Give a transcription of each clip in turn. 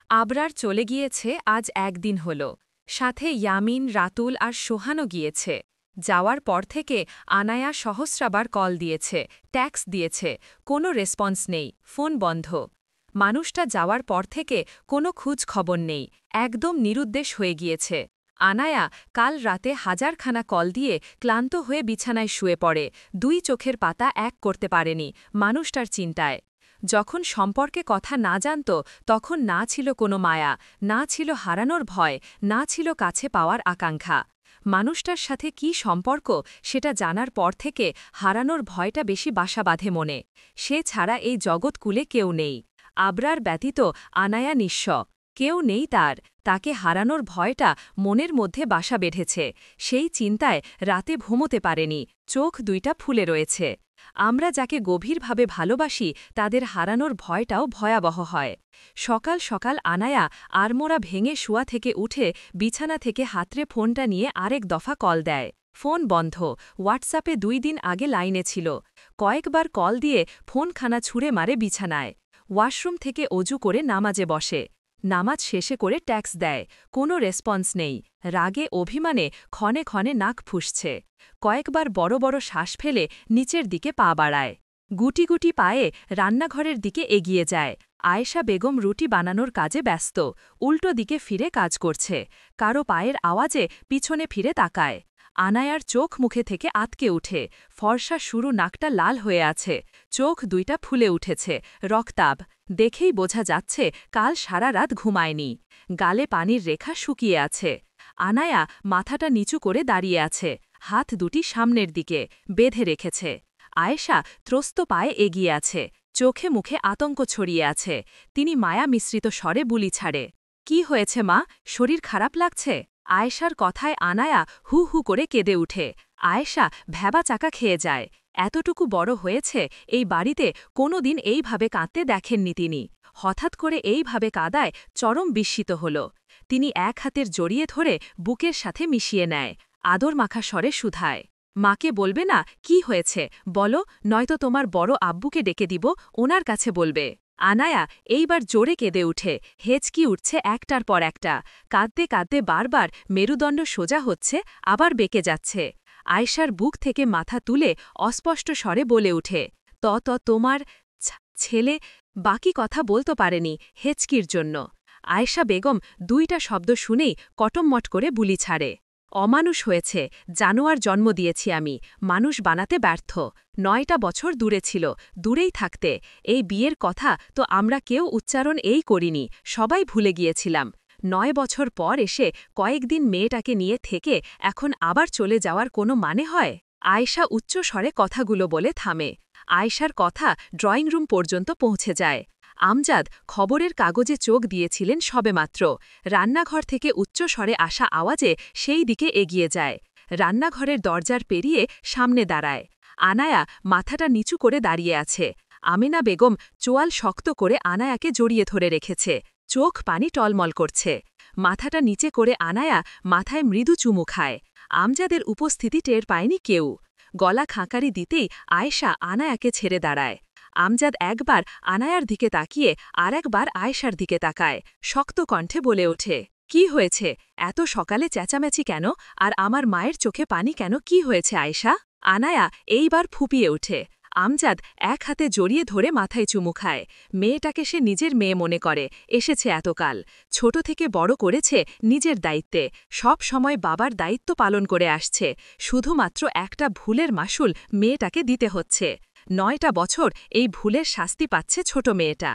আবরার চলে গিয়েছে আজ একদিন হল। সাথে ইয়ামিন, রাতুল আর সোহানও গিয়েছে। যাওয়ার পর থেকে আনায়া সহস্রাবার কল দিয়েছে, ট্যাক্স দিয়েছে, কোনো রেসপন্স নেই, ফোন বন্ধ। মানুষটা যাওয়ার পর থেকে কোনো খোঁজ খবর নেই, একদম নিরুদ্দেশ হয়ে গিয়েছে। আনায়া কাল রাতে হাজারখানা কল দিয়ে ক্লান্ত হয়ে বিছানায় শুয়ে পড়ে, দুই চোখের পাতা এক করতে পারেনি মানুষটার চিন্তায়। যখন সম্পর্কে কথা না জানত তখন না ছিল কোনো মায়া, না ছিল হারানোর ভয়, না ছিল কাছে পাওয়ার আকাঙ্ক্ষা। মানুষটার সাথে কি সম্পর্ক সেটা জানার পর থেকে হারানোর ভয়টা বেশি বাসা বাঁধে মনে। সে ছাড়া এই জগৎকুলে কেউ নেই। আবরার ব্যতীত আনায়া নিঃস্ব, কেউ নেই তার। তাকে হারানোর ভয়টা মনের মধ্যে বাসা বেঁধেছে। সেই চিন্তায় রাতে ঘুমোতে পারেনি, চোখ দুইটা ফুলে রয়েছে। আমরা যাকে গভীরভাবে ভালোবাসি তাদের হারানোর ভয়টাও ভয়াবহ হয়। সকাল সকাল আনায়া আড়মোড়া ভেঙে শুয়া থেকে উঠে বিছানা থেকে হাতড়ে ফোনটা নিয়ে আরেক দফা কল দেয়। ফোন বন্ধ, হোয়াটসঅ্যাপে 2 দিন আগে লাইনে ছিল। কয়েকবার কল দিয়ে ফোনখানা ছুঁড়ে মারে বিছানায়। ওয়াশরুম থেকে অজু করে নামাজে বসে। নামাজ শেষে করে ট্যাক্স দেয়, কোনো রেসপন্স নেই। রাগে অভিমানে ক্ষণে ক্ষণে নাক ফুঁসছে। কয়েকবার বড় বড় শ্বাস ফেলে নিচের দিকে পা বাড়ায়। গুটি গুটি পায়ে রান্নাঘরের দিকে এগিয়ে যায়। আয়েশা বেগম রুটি বানানোর কাজে ব্যস্ত, উল্টো দিকে ফিরে কাজ করছে। কারো পায়ের আওয়াজে পিছনে ফিরে তাকায়। আনায়ার চোখ মুখে থেকে আতকে উঠে, ফর্সা শুরু নাকটা লাল হয়ে আছে, চোখ দুইটা ফুলে উঠেছে, রক্তাভ। দেখেই বোঝা যাচ্ছে কাল সারা রাত ঘুমায়নি। গালে পানির রেখা শুকিয়ে আছে। আনায়া মাথাটা নিচু করে দাঁড়িয়ে আছে, হাত দুটি সামনের দিকে বেঁধে রেখেছে। আয়েশা ত্রস্ত পায়ে এগিয়ে আছে, চোখে মুখে আতঙ্ক ছড়িয়ে আছে। তিনি মায়া মিশ্রিত স্বরে বুলি ছাড়ে, কি হয়েছে মা, শরীর খারাপ লাগছে? আয়েশার কথায় আনায়া হু হু করে কেঁদে উঠে। আয়েশা ভ্যাবা চাকা খেয়ে যায়। এতটুকু বড় হয়েছে, এই বাড়িতে কোনো দিন এইভাবে কাঁদতে দেখেননি তিনি। হঠাৎ করে এইভাবে কাদায় চরম বিস্মিত হল। তিনি এক হাতের জড়িয়ে ধরে বুকের সাথে মিশিয়ে নেয়, আদর মাখা স্বরে শুধায়, মাকে বলবে না কি হয়েছে বলো, নয়তো তোমার বড় আব্বুকে ডেকে দিব, ওনার কাছে বলবে। আনায়া এইবার জোরে কেঁদে উঠে, হেঁচকি উঠছে একটার পর একটা। কাঁদতে কাঁদতে বারবার মেরুদণ্ড সোজা হচ্ছে, আবার বেঁকে যাচ্ছে। আয়েশার বুক থেকে মাথা তুলে অস্পষ্ট স্বরে বলে উঠে, তোমার ছেলে। বাকি কথা বলতে পারেনি হেঁচকির জন্য। আয়েশা বেগম দুইটা শব্দ শুনেই কটমমট করে বুলি ছাড়ে, অমানুষ হয়েছে, জানোয়ার জন্ম দিয়েছি আমি, মানুষ বানাতে ব্যর্থ। 9টা বছর দূরে ছিল, দূরেই থাকতে। এই বিয়ের কথা তো আমরা কেউ উচ্চারণ করিনি, সবাই ভুলে গিয়েছিলাম। 9 বছর পর এসে কয়েকদিন মেয়েটাকে নিয়ে থেকে এখন আবার চলে যাওয়ার কোনো মানে হয়? আয়েশা উচ্চ স্বরে কথাগুলো বলে থামে। আয়েশার কথা ড্রয়িং রুম পর্যন্ত পৌঁছে যায়। আমজাদ খবরের কাগজে চোখ দিয়েছিলেন সবেমাত্র। রান্নাঘর থেকে উচ্চ স্বরে আসা আওয়াজে সেই দিকে এগিয়ে যায়। রান্নাঘরের দরজার পেরিয়ে সামনে দাঁড়ায়। আনায়া মাথাটা নিচু করে দাঁড়িয়ে আছে। আমিনা বেগম চোয়াল শক্ত করে আনায়াকে জড়িয়ে ধরে রেখেছে, চোখ পানি টলমল করছে। মাথাটা নিচে করে আনায়া মাথায় মৃদু চুমু খায়। আমজাদের উপস্থিতি টের পায়নি কেউ। গলা খাঁকারি দিতেই আয়েশা আনায়াকে ছেড়ে দাঁড়ায়। আমজাদ একবার আনায়ার দিকে তাকিয়ে আর একবার আয়েশার দিকে তাকায়, শক্ত কণ্ঠে বলে ওঠে, কি হয়েছে, এত সকালে চেঁচামেচি কেন, আর আমার মায়ের চোখে পানি কেন, কি হয়েছে আয়েশা? আনায়া এইবার ফুপিয়ে ওঠে। আমজাদ এক হাতে জড়িয়ে ধরে মাথায় চুমু খায়। মেয়েটাকে সে নিজের মেয়ে মনে করে, এসেছে এতকাল, ছোট থেকে বড় করেছে নিজের দায়িত্বে, সব সময় বাবার দায়িত্ব পালন করে আসছে। শুধুমাত্র একটা ভুলের মাসুল মেয়েটাকে দিতে হচ্ছে। 9টা বছর এই ভুলের শাস্তি পাচ্ছে ছোট মেয়েটা।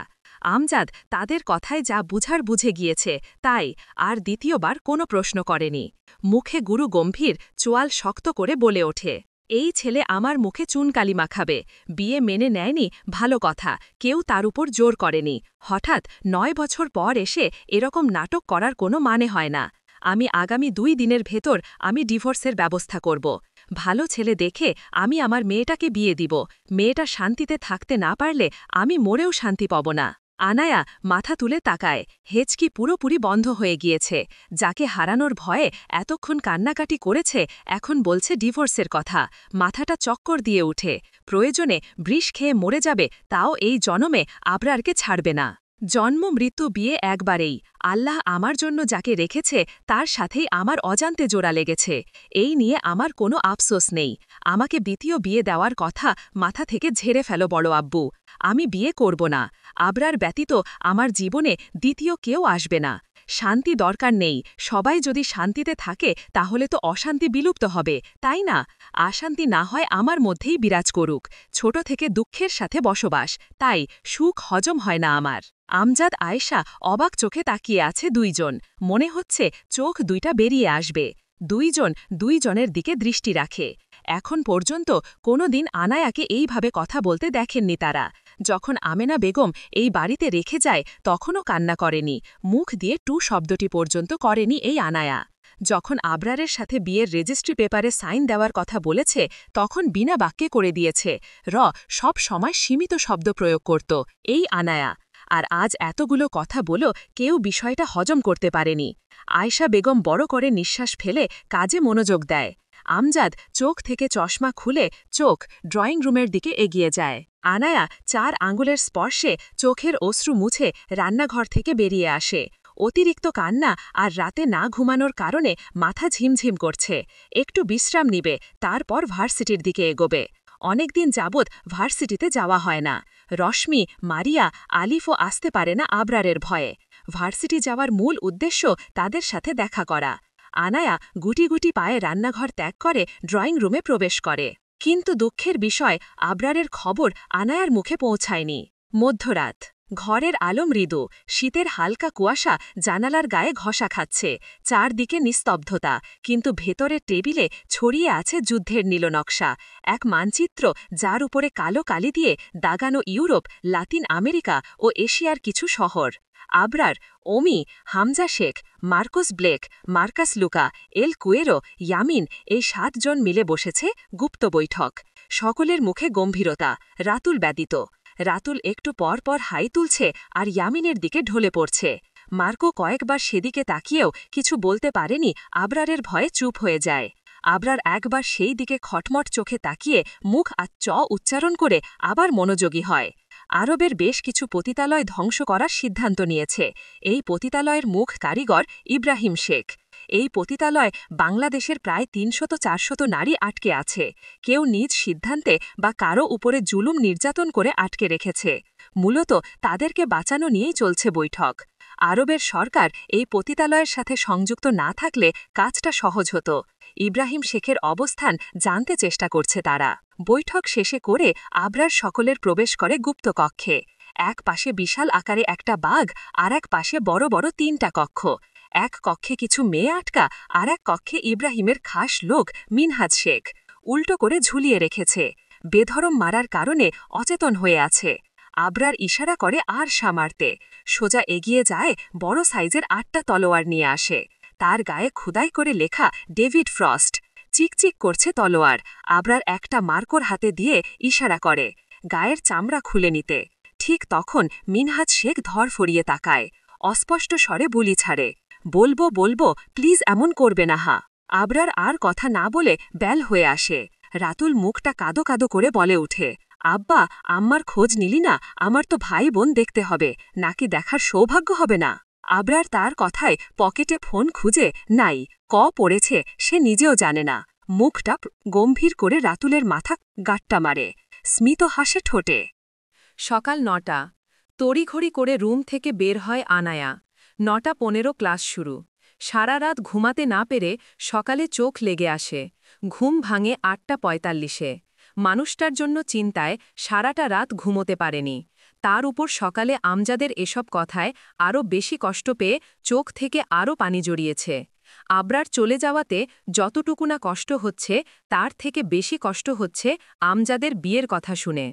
আমজাদ তাদের কথায় যা বুঝার বুঝে গিয়েছে তাই, আর দ্বিতীয়বার কোনো প্রশ্ন করেনি। মুখে গুরু গম্ভীর, চোয়াল শক্ত করে বলে ওঠে, এই ছেলে আমার মুখে চুনকালি মাখাবে। বিয়ে মেনে নেয়নি, ভালো কথা, কেউ তার উপর জোর করেনি। হঠাৎ 9 বছর পর এসে এরকম নাটক করার কোনো মানে হয় না। আমি আগামী 2 দিনের ভেতর আমি ডিভোর্সের ব্যবস্থা করব। ভালো ছেলে দেখে আমি আমার মেয়েটাকে বিয়ে দিব। মেয়েটা শান্তিতে থাকতে না পারলে আমি মরেও শান্তি পাব না। আনায়া মাথা তুলে তাকায়, হেঁচকি পুরোপুরি বন্ধ হয়ে গিয়েছে। যাকে হারানোর ভয়ে এতক্ষণ কান্নাকাটি করেছে এখন বলছে ডিভোর্সের কথা। মাথাটা চক্কর দিয়ে উঠে। প্রয়োজনে বৃষ খেয়ে মরে যাবে, তাও এই জনমে আবরারকে ছাড়বে না। জন্ম মৃত্যু বিয়ে একবারেই, আল্লাহ আমার জন্য যাকে রেখেছে তার সাথেই আমার অজান্তে জোড়া লেগেছে। এই নিয়ে আমার কোনো আফসোস নেই। আমাকে দ্বিতীয় বিয়ে দেওয়ার কথা মাথা থেকে ঝেড়ে ফেলো বড় আব্বু। আমি বিয়ে করব না। আবরার ব্যতীত আমার জীবনে দ্বিতীয় কেউ আসবে না। শান্তি দরকার নেই, সবাই যদি শান্তিতে থাকে তাহলে তো অশান্তি বিলুপ্ত হবে, তাই না? অশান্তি না হয় আমার মধ্যেই বিরাজ করুক। ছোট থেকে দুঃখের সাথে বসবাস, তাই সুখ হজম হয় না আমার। আমজাদ আয়েশা অবাক চোখে তাকিয়ে আছে দুইজন, মনে হচ্ছে চোখ দুইটা বেরিয়ে আসবে। দুইজনের দিকে দৃষ্টি রাখে। এখন পর্যন্ত কোনো দিন আনায়াকে এইভাবে কথা বলতে দেখেননি তারা। যখন আমেনা বেগম এই বাড়িতে রেখে যায় তখনও কান্না করেনি, মুখ দিয়ে টু শব্দটি পর্যন্ত করেনি এই আনায়া। যখন আবরারের সাথে বিয়ের রেজিস্ট্রি পেপারে সাইন দেওয়ার কথা বলেছে তখন বিনা বাক্যে করে দিয়েছে। সব সময় সীমিত শব্দ প্রয়োগ করত এই আনায়া। আর আজ এতগুলো কথা বলো, কেউ বিষয়টা হজম করতে পারেনি। আয়শা বেগম বড় করে নিঃশ্বাস ফেলে কাজে মনোযোগ দেয়। আমজাদ চোখ থেকে চশমা খুলে ড্রয়িং রুমের দিকে এগিয়ে যায়। আনায়া 4 আঙ্গুলের স্পর্শে চোখের অশ্রু মুছে রান্নাঘর থেকে বেরিয়ে আসে। অতিরিক্ত কান্না আর রাতে না ঘুমানোর কারণে মাথা ঝিমঝিম করছে। একটু বিশ্রাম নিবে, তারপর ভার্সিটির দিকে এগোবে। অনেকদিন যাবৎ ভার্সিটিতে যাওয়া হয় না। রশ্মি, মারিয়া, আলিফও আসতে পারে না আবরারের ভয়ে। ভার্সিটি যাওয়ার মূল উদ্দেশ্য তাদের সাথে দেখা করা। আনায়া গুটি গুটি পায়ে রান্নাঘর ত্যাগ করে ড্রয়িং রুমে প্রবেশ করে। কিন্তু দুঃখের বিষয়, আবরারের খবর আনায়ার মুখে পৌঁছায়নি। মধ্যরাত, ঘরের আলো মৃদু, শীতের হালকা কুয়াশা জানালার গায়ে ঘষা খাচ্ছে। চারদিকে নিস্তব্ধতা, কিন্তু ভেতরের টেবিলে ছড়িয়ে আছে যুদ্ধের নীলনকশা। এক মানচিত্র যার উপরে কালো কালি দিয়ে দাগানো ইউরোপ, লাতিন আমেরিকা ও এশিয়ার কিছু শহর। Abrar, Omi, Hamza Sheikh, Marcos Blake, Marcus Luca, El Cuero, Yamin, এই 7 জন মিলে বসেছে গুপ্ত বৈঠক। সকলের মুখে গম্ভীরতা, রাতুল ব্যতীত। রাতুল একটু পর পর হাই তুলছে আর ইয়ামিনের দিকে ঢলে পড়ছে। মার্কো কয়েকবার সেদিকে তাকিয়েও কিছু বলতে পারেনি, আবরারের ভয়ে চুপ হয়ে যায়। আবরার একবার সেই দিকে খটমট চোখে তাকিয়ে মুখ আর উচ্চারণ করে আবার মনোযোগী হয়। আরবের বেশ কিছু পতিতালয় ধ্বংস করার সিদ্ধান্ত নিয়েছে। এই পতিতালয়ের মুখ কারিগর ইব্রাহিম শেখ। এই পতিতালয় বাংলাদেশের প্রায় ৩০০-৪০০ নারী আটকে আছে। কেউ নিজ সিদ্ধান্তে বা কারো উপরে জুলুম নির্যাতন করে আটকে রেখেছে। মূলত তাদেরকে বাঁচানো নিয়েই চলছে বৈঠক। আরবের সরকার এই পতিতালয়ের সাথে সংযুক্ত না থাকলে কাজটা সহজ হতো। ইব্রাহিম শেখের অবস্থান জানতে চেষ্টা করছে তারা। বৈঠক শেষে করে আবরার সকলের প্রবেশ করে গুপ্ত কক্ষে। এক পাশে বিশাল আকারে একটা বাঘ, আর এক পাশে বড় বড় 3টা কক্ষ। এক কক্ষে কিছু মেয়ে আটকা, আর এক কক্ষে ইব্রাহিমের খাস লোক মিনহাজ শেখ উল্টো করে ঝুলিয়ে রেখেছে। বেধরম মারার কারণে অচেতন হয়ে আছে। আবরার ইশারা করে আর সামারতে। সোজা এগিয়ে যায়, বড় সাইজের 8টা তলোয়ার নিয়ে আসে। তার গায়ে খোদাই করে লেখা ডেভিড ফ্রস্ট। চিকচিক করছে তলোয়ার। আবরার একটা মার্কোর হাতে দিয়ে ইশারা করে গায়ের চামড়া খুলে নিতে। ঠিক তখন মিনহাজ শেখ ধর ফরিয়ে তাকায়, অস্পষ্ট স্বরে বুলি ছাড়ে, বলবো বলবো, প্লিজ এমন করবে না হা। আবরার আর কথা না বলে ব্যাল হয়ে আসে। রাতুল মুখটা কাদো কাদো করে বলে উঠে, আব্বা, আম্মার খোঁজ নিলি না? আমার তো ভাই বোন দেখতে হবে, নাকি দেখার সৌভাগ্য হবে না? আবরার তার কথায় পকেটে ফোন খুঁজে নাই, পড়েছে সে নিজেও জানে না। মুখটা গম্ভীর করে রাতুলের মাথা গাট্টা মারে, স্মিত হাসে ঠোঁটে। সকাল 9টা, তড়িঘড়ি করে রুম থেকে বের হয় আনায়া। 9:15 ক্লাস শুরু। সারা রাত ঘুমাতে না পেরে সকালে চোখ লেগে আসে। ঘুম ভাঙে 8:45-এ। মানুষটার জন্য চিন্তায় সারাটা রাত ঘুমোতে পারেনি। তার উপর সকালে আমজাদের এসব কথায় আরও বেশি কষ্ট পেয়ে চোখ থেকে আরও পানি জড়িয়েছে। আবরার চলে যাওয়াতে যতটুকু না কষ্ট হচ্ছে, তার থেকে বেশি কষ্ট হচ্ছে আমজাদের বিয়ের কথা শুনে।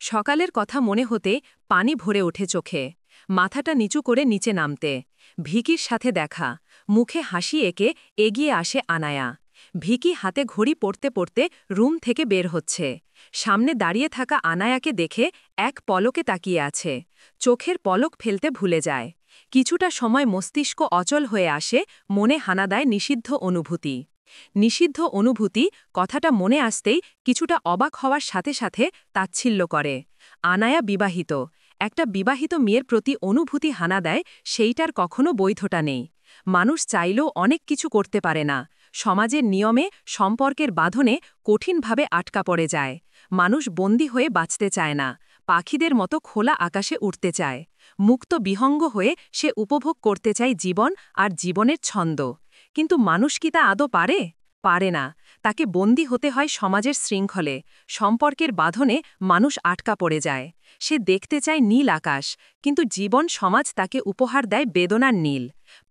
সকালের কথা মনে হতে পানি ভরে ওঠে চোখে। মাথাটা নিচু করে নিচে নামতে। ভিকির সাথে দেখা। মুখে হাসি এঁকে এগিয়ে আসে আনায়া। ভিকি হাতে ঘড়ি পড়তে পড়তে রুম থেকে বের হচ্ছে। সামনে দাঁড়িয়ে থাকা আনায়াকে দেখে এক পলকে তাকিয়ে আছে। চোখের পলক ফেলতে ভুলে যায়। কিছুটা সময় মস্তিষ্ক অচল হয়ে আসে, মনে হানা দেয় নিষিদ্ধ অনুভূতি। নিষিদ্ধ অনুভূতি কথাটা মনে আসতেই কিছুটা অবাক হওয়ার সাথে সাথে তাচ্ছিল্য করে। আনায়া বিবাহিত, একটা বিবাহিত মেয়ের প্রতি অনুভূতি হানা দেয়, সেইটার কখনো বৈধতা নেই। মানুষ চাইলেও অনেক কিছু করতে পারে না। সমাজের নিয়মে, সম্পর্কের বাঁধনে কঠিনভাবে আটকা পড়ে যায়। মানুষ বন্দী হয়ে বাঁচতে চায় না, পাখিদের মতো খোলা আকাশে উঠতে চায়। মুক্ত বিহঙ্গ হয়ে সে উপভোগ করতে চায় জীবন আর জীবনের ছন্দ। কিন্তু মানুষ কি তা আদৌ পারে? পারে না। তাকে বন্দী হতে হয় সমাজের শৃঙ্খলে। সম্পর্কের বাঁধনে মানুষ আটকা পড়ে যায়। সে দেখতে চায় নীল আকাশ, কিন্তু জীবন সমাজ তাকে উপহার দেয় বেদনার নীল।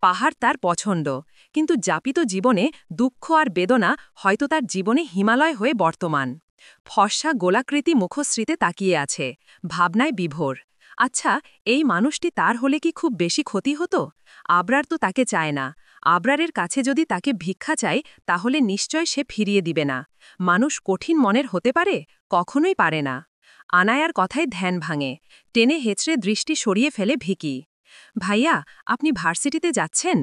পাহাড় তার পছন্দ, কিন্তু যাপিত জীবনে দুঃখ আর বেদনা হয়তো তার জীবনে হিমালয় হয়ে বর্তমান। ফর্সা গোলাকৃতি মুখশ্রীতে তাকিয়ে আছে, ভাবনায় বিভোর। আচ্ছা, এই মানুষটি তার হলে কি খুব বেশি ক্ষতি হতো? আবরার তো তাকে চায় না। আবরারের কাছে যদি তাকে ভিক্ষা চায়, তাহলে নিশ্চয় সে ফিরিয়ে দিবে না। মানুষ কঠিন মনের হতে পারে? কখনোই পারে না। আনায়ার কথায় ধ্যান ভাঙে। টেনে হেঁচড়ে দৃষ্টি সরিয়ে ফেলে ভিকি। ভাইয়া, আপনি ভার্সিটিতে যাচ্ছেন?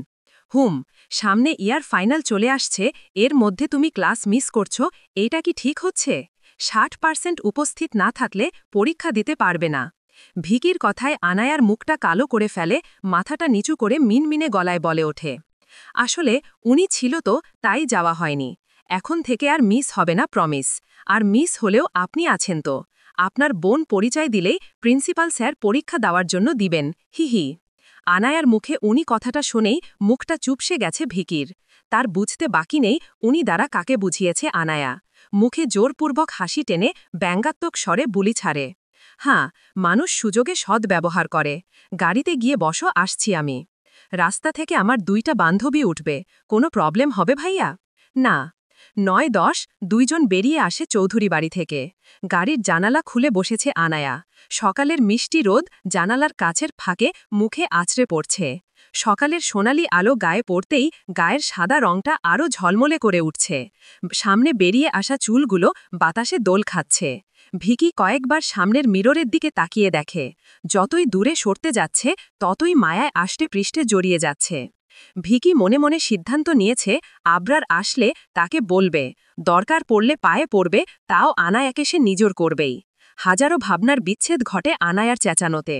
হুম। সামনে ইয়ার ফাইনাল চলে আসছে, এর মধ্যে তুমি ক্লাস মিস করছো, এইটা কি ঠিক হচ্ছে? 60% উপস্থিত না থাকলে পরীক্ষা দিতে পারবে না। ভিকির কথায় আনায়ার মুখটা কালো করে ফেলে, মাথাটা নিচু করে মিনমিনে গলায় বলে ওঠে। আসলে উনি ছিল তো, তাই যাওয়া হয়নি। এখন থেকে আর মিস হবে না, প্রমিস। আর মিস হলেও আপনি আছেন তো। আপনার বোন পরিচয় দিলেই প্রিন্সিপাল স্যার পরীক্ষা দেওয়ার জন্য দিবেন, হি। আনায়ার মুখে উনি কথাটা শুনেই মুখটা চুপসে গেছে ভিকির। তার বুঝতে বাকি নেই উনি দ্বারা কাকে বুঝিয়েছে আনায়া। মুখে জোরপূর্বক হাসি টেনে ব্যঙ্গাত্মক স্বরে বুলি ছাড়ে। হ্যাঁ, মানুষ সুযোগে সদ্ব্যবহার করে। গাড়িতে গিয়ে বসো, আসছি আমি। রাস্তা থেকে আমার 2টা বান্ধবী উঠবে, কোনো প্রবলেম হবে ভাইয়া? না। 9-10 দুইজন বেরিয়ে আসে চৌধুরী বাড়ি থেকে। গাড়ির জানালা খুলে বসেছে আনায়া। সকালের মিষ্টি রোদ জানালার কাছের ফাঁকে মুখে আছড়ে পড়ছে। সকালের সোনালি আলো গায়ে পড়তেই গায়ের সাদা রংটা আরও ঝলমলে করে উঠছে। সামনে বেরিয়ে আসা চুলগুলো বাতাসে দোল খাচ্ছে। ভিকি কয়েকবার সামনের মিররের দিকে তাকিয়ে দেখে। যতই দূরে সরতে যাচ্ছে, ততই মায়ায় আষ্টে পৃষ্ঠে জড়িয়ে যাচ্ছে। ভিকি মনে মনে সিদ্ধান্ত নিয়েছে, আবরার আসলে তাকে বলবে, দরকার পড়লে পায়ে পড়বে, তাও আনায়াকে সে নিজর করবেই। হাজারো ভাবনার বিচ্ছেদ ঘটে আনায়ার চেঁচানোতে।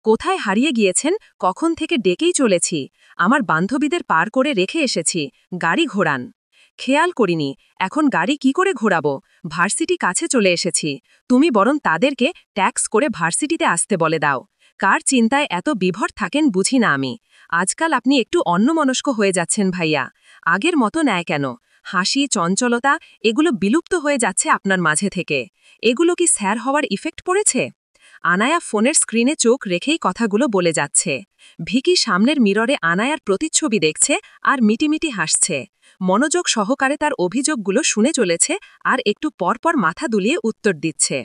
কোথায় হারিয়ে গিয়েছেন? কখন থেকে ডেকেই চলেছি। আমার বান্ধবীদের পার করে রেখে এসেছি, গাড়ি ঘোরান। খেয়াল করিনি, এখন গাড়ি কি করে ঘোরাবো? ভার্সিটি কাছে চলে এসেছি। তুমি বরং তাদেরকে ট্যাক্স করে ভার্সিটিতে আসতে বলে দাও। কার চিন্তায় এত বিভর থাকেন বুঝি না আমি। আজকাল আপনি একটু অন্যমনস্ক হয়ে যাচ্ছেন ভাইয়া। আগের মতো নেয় কেন? হাসি, চঞ্চলতা, এগুলো বিলুপ্ত হয়ে যাচ্ছে আপনার মাঝে থেকে। এগুলো কি স্যার হওয়ার ইফেক্ট পড়েছে? আনায়া ফোনের স্ক্রিনে চোখ রেখেই কথাগুলো বলে যাচ্ছে। ভিকি সামনের মিররে আনায়ার প্রতিচ্ছবি দেখছে আর মিটিমিটি হাসছে। মনোযোগ সহকারে তার অভিযোগগুলো শুনে চলেছে আর একটু পরপর মাথা দুলিয়ে উত্তর দিচ্ছে।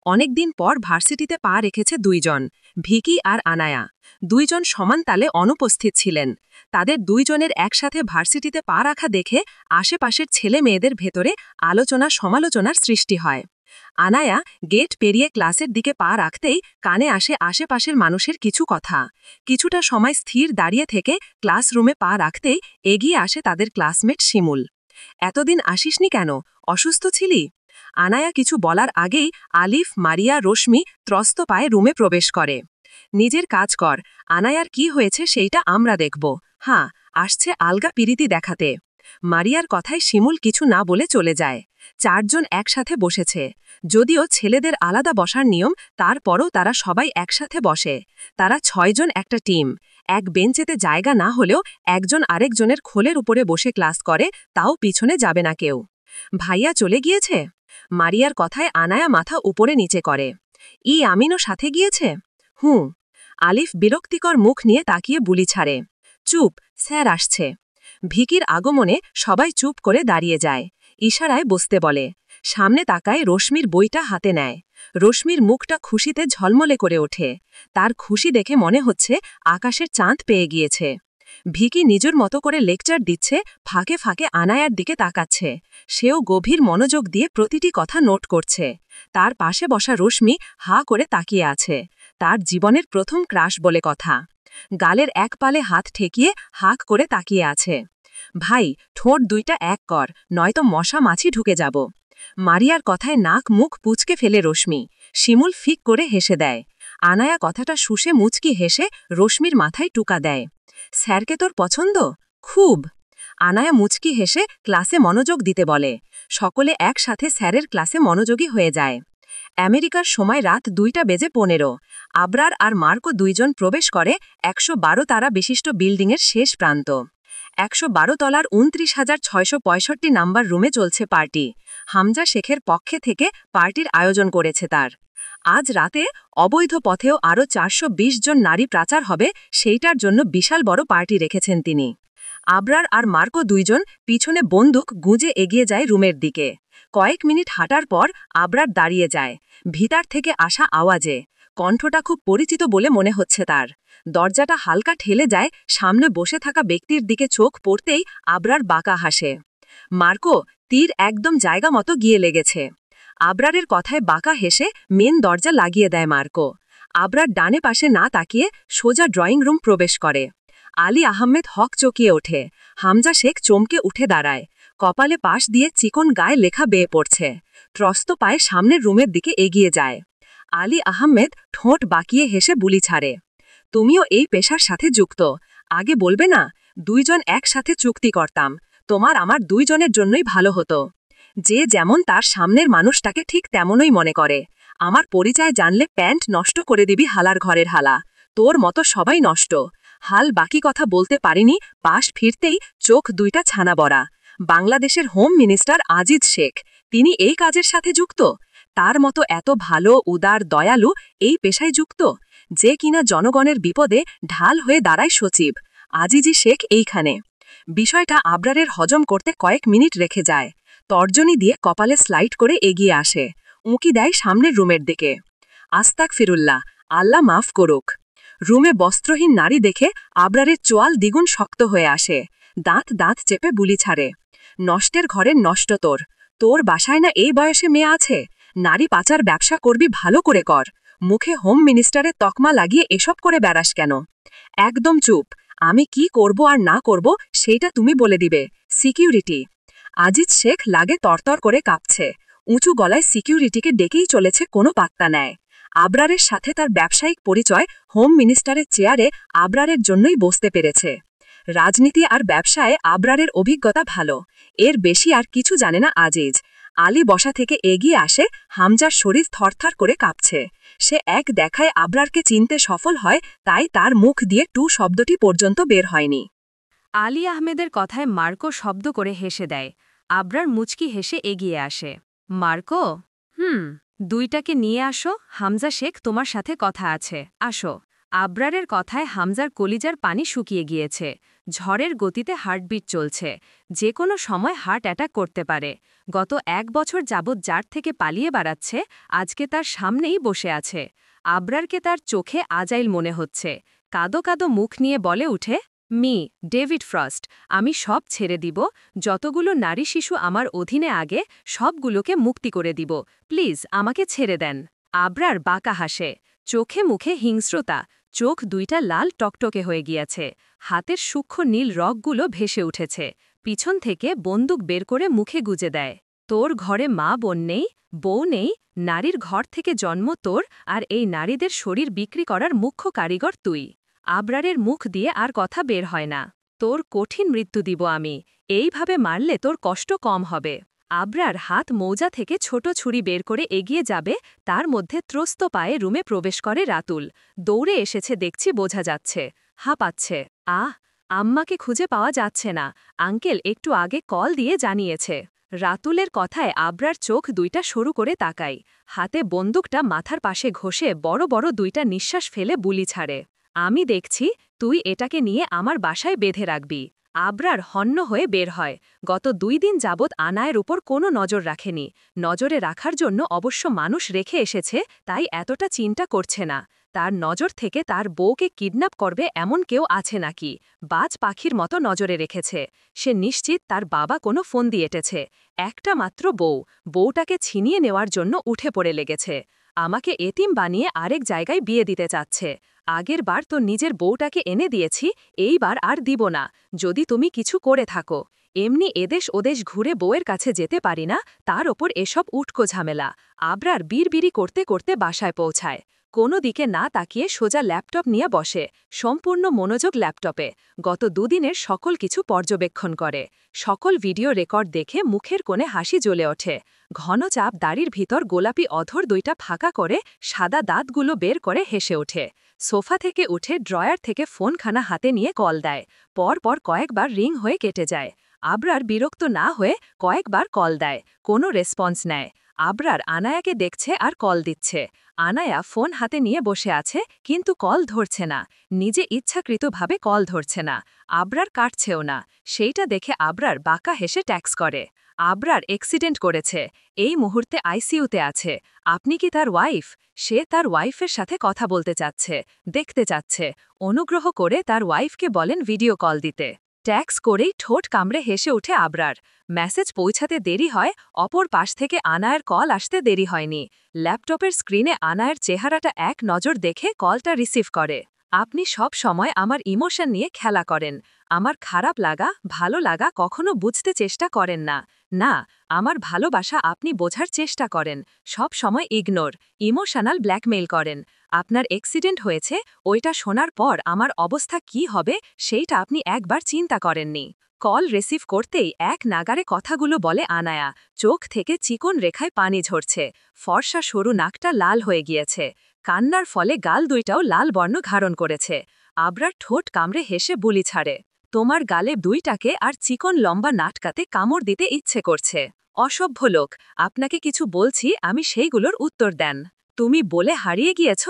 অনেকদিন পর ভার্সিটিতে পা রেখেছে দুইজন, ভিকি আর আনায়া। দুইজন সমান তালে অনুপস্থিত ছিলেন। তাদের দুইজনের একসাথে ভার্সিটিতে পা রাখা দেখে আশেপাশের ছেলে মেয়েদের ভেতরে আলোচনা সমালোচনার সৃষ্টি হয়। আনায়া গেট পেরিয়ে ক্লাসের দিকে পা রাখতেই কানে আসে আশেপাশের মানুষের কিছু কথা। কিছুটা সময় স্থির দাঁড়িয়ে থেকে ক্লাসরুমে পা রাখতেই এগিয়ে আসে তাদের ক্লাসমেট শিমুল। এতদিন আসিসনি কেন? অসুস্থ ছিলি? আনায়া কিছু বলার আগেই আলিফ, মারিয়া, রশ্মি ত্রস্ত পায়ে রুমে প্রবেশ করে। নিজের কাজ কর, আনায়ার কি হয়েছে সেইটা আমরা দেখব। হ্যাঁ, আসছে আলগা পিরিতি দেখাতে। মারিয়ার কথায় শিমুল কিছু না বলে চলে যায়। 4 জন একসাথে বসেছে। যদিও ছেলেদের আলাদা বসার নিয়ম, তারপরও তারা সবাই একসাথে বসে। তারা 6 জন একটা টিম। এক বেঞ্চেতে জায়গা না হলেও একজন আরেকজনের খোলের উপরে বসে ক্লাস করে, তাও পিছনে যাবে না কেউ। ভাইয়া চলে গিয়েছে? মারিয়ার কথায় আনায়া মাথা উপরে নিচে করে। আমিনও সাথে গিয়েছে? হুঁ। আলিফ বিরক্তিকর মুখ নিয়ে তাকিয়ে বুলি ছাড়ে। চুপ, স্যার আসছে। ভিকির আগমনে সবাই চুপ করে দাঁড়িয়ে যায়। ইশারায় বসতে বলে। সামনে তাকায় রশ্মির বইটা হাতে নেয়। রশ্মির মুখটা খুশিতে ঝলমলে করে ওঠে। তার খুশি দেখে মনে হচ্ছে আকাশের চাঁদ পেয়ে গিয়েছে। ভিকি নিজের মতো করে লেকচার দিচ্ছে, ফাঁকে ফাঁকে আনায়ার দিকে তাকাচ্ছে। সেও গভীর মনোযোগ দিয়ে প্রতিটি কথা নোট করছে। তার পাশে বসা রশ্মি হা করে তাকিয়ে আছে। তার জীবনের প্রথম ক্রাশ বলে কথা। গালের এক পালে হাত ঠেকিয়ে হাঁক করে তাকিয়ে আছে। ভাই, ঠোঁট দুইটা এক কর, নয়তো মশা মাছি ঢুকে যাব। মারিয়ার কথায় নাক মুখ পুচকে ফেলে রশ্মি। শিমুল ফিক করে হেসে দেয়। আনায়া কথাটা শুষে মুচকি হেসে রশ্মির মাথায় টুকা দেয়। স্যারকে তোর পছন্দ? খুব। আনায়া মুচকি হেসে ক্লাসে মনোযোগ দিতে বলে। সকলে একসাথে স্যারের ক্লাসে মনোযোগী হয়ে যায়। আমেরিকার সময় রাত 2:15। আবরার আর মার্কো দুইজন প্রবেশ করে 112 তারা বিশিষ্ট বিল্ডিংয়ের শেষ প্রান্ত। 112 তলার 29,665 নাম্বার রুমে চলছে পার্টি। হামজা শেখের পক্ষে থেকে পার্টির আয়োজন করেছে তার। আজ রাতে অবৈধ পথেও আরও 420 জন নারী পাচার হবে, সেইটার জন্য বিশাল বড় পার্টি রেখেছেন তিনি। আবরার আর মার্কো দুইজন পিছনে বন্দুক গুঁজে এগিয়ে যায় রুমের দিকে। কয়েক মিনিট হাঁটার পর আবরার দাঁড়িয়ে যায়, ভিতর থেকে আসা আওয়াজে। কণ্ঠটা খুব পরিচিত বলে মনে হচ্ছে তার। দরজাটা হালকা ঠেলে যায়, সামনে বসে থাকা ব্যক্তির দিকে চোখ পড়তেই আবরার বাঁকা হাসে। মার্কো, তীর একদম জায়গা মতো গিয়ে লেগেছে। আবরারের কথায় বাঁকা হেসে মেন দরজা লাগিয়ে দেয় মার্কো। আবরার ডানে পাশে না তাকিয়ে সোজা ড্রয়িং রুম প্রবেশ করে। আলী আহমেদ হক চকিয়ে ওঠে। হামজা শেখ চমকে উঠে দাঁড়ায়। কপালে পাশ দিয়ে চিকন গায়ে লেখা বেয়ে পড়ছে। ত্রস্ত পায়ে সামনের রুমের দিকে এগিয়ে যায়। আলী আহমেদ ঠোঁট বাঁকিয়ে হেসে বুলি ছাড়ে। তুমিও এই পেশার সাথে যুক্ত? আগে বলবে না? দুইজন একসাথে চুক্তি করতাম। তোমার আমার দুইজনের জন্যই ভালো হতো। যে যেমন তার সামনের মানুষটাকে ঠিক তেমনই মনে করে। আমার পরিচয় জানলে প্যান্ট নষ্ট করে দিবি হালার ঘরের হালা। তোর মতো সবাই নষ্ট। হাল বাকি কথা বলতে পারিনি, পাশ ফিরতেই চোখ দুইটা ছানা বড়া। বাংলাদেশের হোম মিনিস্টার আজিজ শেখ, তিনি এই কাজের সাথে যুক্ত? তার মতো এত ভালো, উদার, দয়ালু এই পেশায় যুক্ত, যে কিনা জনগণের বিপদে ঢাল হয়ে দাঁড়ায় সচিব। আজিজি শেখ এইখানে। বিষয়টা আবরারের হজম করতে কয়েক মিনিট রেখে যায়। তর্জনী দিয়ে কপালে স্লাইড করে এগিয়ে আসে। উঁকি দেয় সামনের রুমের দিকে। আস্তাক ফিরুল্লাহ, আল্লাহ মাফ করুক। রুমে বস্ত্রহীন নারী দেখে আবরারের চোয়াল দ্বিগুণ শক্ত হয়ে আসে। দাঁত দাঁত চেপে বুলি ছাড়ে। নষ্টের ঘরের নষ্ট তোর। তোর বাসায় না এই বয়সে মেয়ে আছে? নারী পাচার ব্যবসা করবি, ভালো করে কর। মুখে হোম মিনিস্টারের তকমা লাগিয়ে এসব করে বেড়াস কেন? একদম চুপ। আমি কি করব আর না করব সেইটা তুমি বলে দিবে। সিকিউরিটি। আজিজ শেখ লাগে তরতর করে কাঁপছে। উঁচু গলায় সিকিউরিটিকে ডেকেই চলেছে, কোনো পাত্তা নেয়। আবরারের সাথে তার ব্যবসায়িক পরিচয় হোম মিনিস্টারের চেয়ারে আবরারের জন্যই বসতে পেরেছে। রাজনীতি আর ব্যবসায় আবরারের অভিজ্ঞতা ভালো। এর বেশি আর কিছু জানে না আজিজ। আলী বসা থেকে এগিয়ে আসে। হামজার শরীর থরথর করে কাঁপছে। সে এক দেখায় আবরারকে চিনতে সফল হয়, তাই তার মুখ দিয়ে টু শব্দটি পর্যন্ত বের হয়নি। আলী আহমেদের কথায় মার্কো শব্দ করে হেসে দেয়। আবরার মুচকি হেসে এগিয়ে আসে। মার্কো, দুইটাকে নিয়ে আসো, হামজা শেখ তোমার সাথে কথা আছে, আসো। আবরারের কথায় হামজার কলিজার পানি শুকিয়ে গিয়েছে। ঝড়ের গতিতে হার্টবিট চলছে। যে কোনো সময় হার্ট অ্যাটাক করতে পারে। গত 1 বছর যাবৎ যার থেকে পালিয়ে বেড়াচ্ছে, আজকে তার সামনেই বসে আছে। আবরারকে তার চোখে আজাইল মনে হচ্ছে। কাদো কাদো মুখ নিয়ে বলে উঠে, ডেভিড ফ্রস্ট, আমি সব ছেড়ে দিব। যতগুলো নারী শিশু আমার অধীনে আগে, সবগুলোকে মুক্তি করে দিব। প্লিজ আমাকে ছেড়ে দেন। আবরার বাঁকা হাসে। চোখে মুখে হিংস্রতা। চোখ দুইটা লাল টকটকে হয়ে গিয়েছে। হাতের সূক্ষ্ম নীল রগগুলো ভেসে উঠেছে। পিছন থেকে বন্দুক বের করে মুখে গুজে দেয়। তোর ঘরে মা বোন নেই, বউ নেই, নারীর ঘর থেকে জন্ম তোর, আর এই নারীদের শরীর বিক্রি করার মুখ্য কারিগর তুই। আবরারের মুখ দিয়ে আর কথা বের হয় না। তোর কঠিন মৃত্যু দিব আমি। এইভাবে মারলে তোর কষ্ট কম হবে। আবরার হাত মৌজা থেকে ছোট ছুরি বের করে এগিয়ে যাবে, তার মধ্যে ত্রস্ত পায়ে রুমে প্রবেশ করে রাতুল। দৌড়ে এসেছে দেখছি, বোঝা যাচ্ছে। হাঁপাচ্ছে। আম্মাকে খুঁজে পাওয়া যাচ্ছে না। আঙ্কেল একটু আগে কল দিয়ে জানিয়েছে। রাতুলের কথায় আবরার চোখ দুইটা সরু করে তাকায়। হাতে বন্দুকটা মাথার পাশে ঘষে বড় বড় দুইটা নিঃশ্বাস ফেলে বুলি ছাড়ে। আমি দেখছি, তুই এটাকে নিয়ে আমার বাসায় বেঁধে রাখবি। আবরার হন্য হয়ে বের হয়। গত 2 দিন যাবৎ আনায়ের উপর কোনো নজর রাখেনি। নজরে রাখার জন্য অবশ্য মানুষ রেখে এসেছে, তাই এতটা চিন্তা করছে না। তার নজর থেকে তার বউকে কিডন্যাপ করবে এমন কেউ আছে নাকি, বাজ পাখির মতো নজরে রেখেছে। সে নিশ্চিত তার বাবা কোনো ফোন দিয়েছে। একটা মাত্র বউটাকে ছিনিয়ে নেওয়ার জন্য উঠে পড়ে লেগেছে। আমাকে এতিম বানিয়ে আরেক জায়গায় বিয়ে দিতে চাচ্ছে। আগের বার তো নিজের বউটাকে এনে দিয়েছি, এইবার আর দিব না, যদি তুমি কিছু করে থাকো। এমনি এদেশ ওদেশ ঘুরে বউয়ের কাছে যেতে পারি না, তার ওপর এসব উটকো ঝামেলা। আবরার বিড়বিড়ি করতে করতে বাসায় পৌঁছায়। কোনো দিকে না তাকিয়ে সোজা ল্যাপটপ নিয়ে বসে, সম্পূর্ণ মনোযোগ ল্যাপটপে। গত দুদিনের সকল কিছু পর্যবেক্ষণ করে, সকল ভিডিও রেকর্ড দেখে মুখের কোণে হাসি জ্বলে ওঠে। ঘন চাপ দাড়ির ভিতর গোলাপি অধর দুইটা ফাঁকা করে সাদা দাঁতগুলো বের করে হেসে ওঠে। সোফা থেকে উঠে ড্রয়ার থেকে ফোনখানা হাতে নিয়ে কল দেয়। পর কয়েকবার রিং হয়ে কেটে যায়। আবরার বিরক্ত না হয়ে কয়েকবার কল দেয়, কোনো রেসপন্স নেয়। আবরার আনায়াকে দেখছে আর কল দিচ্ছে। আনায়া ফোন হাতে নিয়ে বসে আছে, কিন্তু কল ধরছে না। নিজে ইচ্ছাকৃতভাবে কল ধরছে না। আবরার কাটছেও না। সেইটা দেখে আবরার বাঁকা হেসে ট্যাক্স করে। আবরার অ্যাক্সিডেন্ট করেছে, এই মুহূর্তে আইসিইউতে আছে। আপনি কি তার ওয়াইফ? সে তার ওয়াইফের সাথে কথা বলতে চাচ্ছে, দেখতে চাচ্ছে। অনুগ্রহ করে তার ওয়াইফকে বলেন ভিডিও কল দিতে। ট্যাক্স করেই ঠোঁট কামড়ে হেসে উঠে আবরার। মেসেজ পৌঁছাতে দেরি হয়, অপর পাশ থেকে আনায়ের কল আসতে দেরি হয়নি। ল্যাপটপের স্ক্রিনে আনায়ের চেহারাটা এক নজর দেখে কলটা রিসিভ করে। আপনি সব সময় আমার ইমোশন নিয়ে খেলা করেন। আমার খারাপ লাগা, ভালো লাগা কখনো বুঝতে চেষ্টা করেন না। না, আমার ভালোবাসা আপনি বোঝার চেষ্টা করেন, সব সময় ইগনোর, ইমোশনাল ব্ল্যাকমেইল করেন। আপনার অ্যাক্সিডেন্ট হয়েছে, ওইটা শোনার পর আমার অবস্থা কি হবে সেইটা আপনি একবার চিন্তা করেননি। কল রিসিভ করতেই এক নাগারে কথাগুলো বলে আনায়া। চোখ থেকে চিকন রেখায় পানি ঝরছে, ফর্সা সরু নাকটা লাল হয়ে গিয়েছে। কান্নার ফলে গাল দুইটাও লাল বর্ণ ধারণ করেছে। আবরার ঠোঁট কামড়ে হেসে বুলি ছাড়ে। তোমার গালে দুইটাকে আর চিকন লম্বা নাটকাতে কামড় দিতে ইচ্ছে করছে। অসভ্য লোক, আপনাকে কিছু বলছি, আমি সেইগুলোর উত্তর দেন। তুমি বলে হারিয়ে গিয়েছ?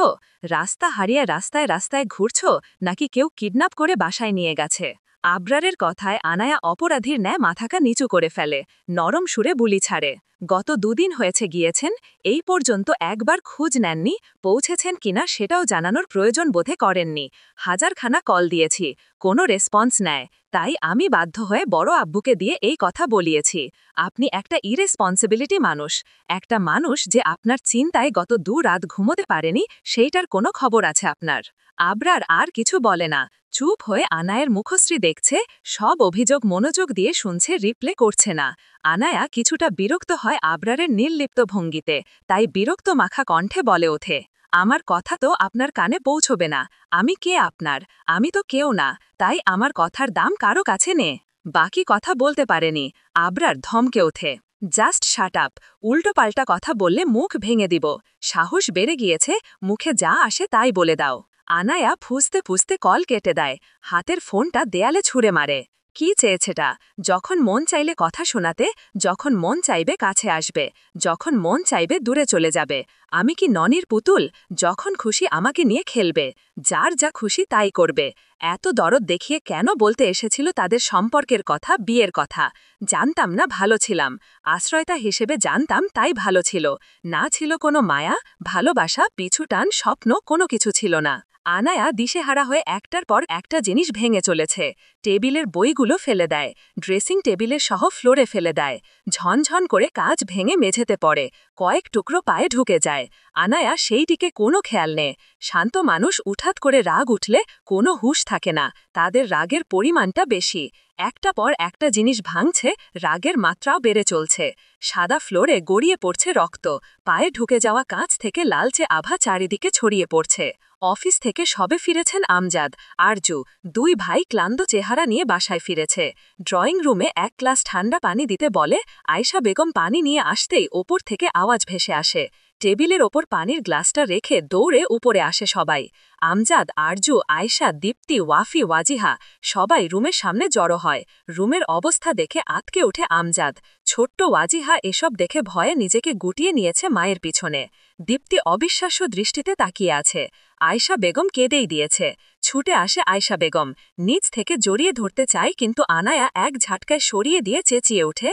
রাস্তা হারিয়ে রাস্তায় রাস্তায় ঘুরছ, নাকি কেউ কিডন্যাপ করে বাসায় নিয়ে গেছে? আবরারের কথায় আনায়া অপরাধীর ন্যায় মাথাকা নিচু করে ফেলে, নরম সুরে বুলি ছাড়ে। গত দুদিন হয়েছে গিয়েছেন, এই পর্যন্ত একবার খোঁজ নেননি, পৌঁছেছেন কিনা সেটাও জানানোর প্রয়োজন বোধে করেননি। হাজারখানা কল দিয়েছি, কোনো রেসপন্স নেয়। তাই আমি বাধ্য হয়ে বড় আব্বুকে দিয়ে এই কথা বলিয়েছি। আপনি একটা ইরেসপন্সিবিলিটি মানুষ, একটা মানুষ যে আপনার চিন্তায় গত 2 রাত ঘুমোতে পারেনি, সেইটার কোনো খবর আছে আপনার? আবরার আর কিছু বলে না, চুপ হয়ে আনায়ের মুখশ্রী দেখছে, সব অভিযোগ মনোযোগ দিয়ে শুনছে, রিপ্লে করছে না। আনায়া কিছুটা বিরক্ত হয় আবরারের নির্লিপ্ত ভঙ্গিতে, তাই বিরক্ত মাখা কণ্ঠে বলে ওঠে, আমার কথা তো আপনার কানে পৌঁছবে না। আমি কে আপনার? আমি তো কেউ না, তাই আমার কথার দাম কারো কাছে নে। বাকি কথা বলতে পারেনি। আবরার ধমকে ওঠে, জাস্ট শাট আপ, উল্টোপাল্টা কথা বললে মুখ ভেঙে দিব। সাহস বেড়ে গিয়েছে, মুখে যা আসে তাই বলে দাও। আনায়া ফুসতে ফুসতে কল কেটে দেয়, হাতের ফোনটা দেয়ালে ছুঁড়ে মারে। কি চেয়েছেটা? যখন মন চাইলে কথা শোনাতে, যখন মন চাইবে কাছে আসবে, যখন মন চাইবে দূরে চলে যাবে। আমি কি ননির পুতুল? যখন খুশি আমাকে নিয়ে খেলবে, যার যা খুশি তাই করবে। এত দরদ দেখিয়ে কেন বলতে এসেছিল তাদের সম্পর্কের কথা, বিয়ের কথা? জানতাম না ভালো ছিলাম, আশ্রয়তা হিসেবে জানতাম, তাই ভালো ছিল। না ছিল কোনো মায়া, ভালোবাসা, পিছুটান, স্বপ্ন, কোনো কিছু ছিল না। আনায়া দিশেহারা হয়ে একটার পর একটা জিনিস ভেঙে চলেছে। টেবিলের বইগুলো ফেলে দেয়, ড্রেসিং টেবিলের সহ ফ্লোরে ফেলে দেয়। ঝনঝন করে কাজ ভেঙে মেঝেতে পড়ে, কয়েক টুকরো পায়ে ঢুকে যায়। আনায়া সেইটিকে কোনো খেয়াল নেই। শান্ত মানুষ উঠাৎ করে রাগ উঠলে কোনো হুঁশ থাকে না, তাদের রাগের পরিমাণটা বেশি। একটা পর একটা জিনিস ভাঙছে, রাগের মাত্রাও বেড়ে চলছে। সাদা ফ্লোরে গড়িয়ে পড়ছে রক্ত, পায়ে ঢুকে যাওয়া কাঁচ থেকে লালচে আভা চারিদিকে ছড়িয়ে পড়ছে। অফিস থেকে সবে ফিরেছেন আমজাদ, আরজু, 2 ভাই ক্লান্ত চেহারা নিয়ে বাসায় ফিরেছে। ড্রয়িং রুমে 1 গ্লাস ঠান্ডা পানি দিতে বলে, আয়েশা বেগম পানি নিয়ে আসতেই ওপর থেকে আওয়াজ ভেসে আসে। টেবিলের ওপর পানির গ্লাসটা রেখে দৌড়ে উপরে আসে সবাই। আমজাদ, আরজু, আয়েশা, দীপ্তি, ওয়াফি, ওয়াজিহা সবাই রুমের সামনে জড়ো হয়। রুমের অবস্থা দেখে আতকে ওঠে আমজাদ। ছোট্ট ওয়াজিহা এসব দেখে ভয়ে নিজেকে গুটিয়ে নিয়েছে মায়ের পিছনে। দীপ্তি অবিশ্বাস্য দৃষ্টিতে তাকিয়ে আছে। আয়েশা বেগম কেঁদেই দিয়েছে। ছুটে আসে আয়েশা বেগম, নিচ থেকে জড়িয়ে ধরতে চায়, কিন্তু আনায়া এক ঝাটকায় সরিয়ে দিয়ে চেঁচিয়ে ওঠে,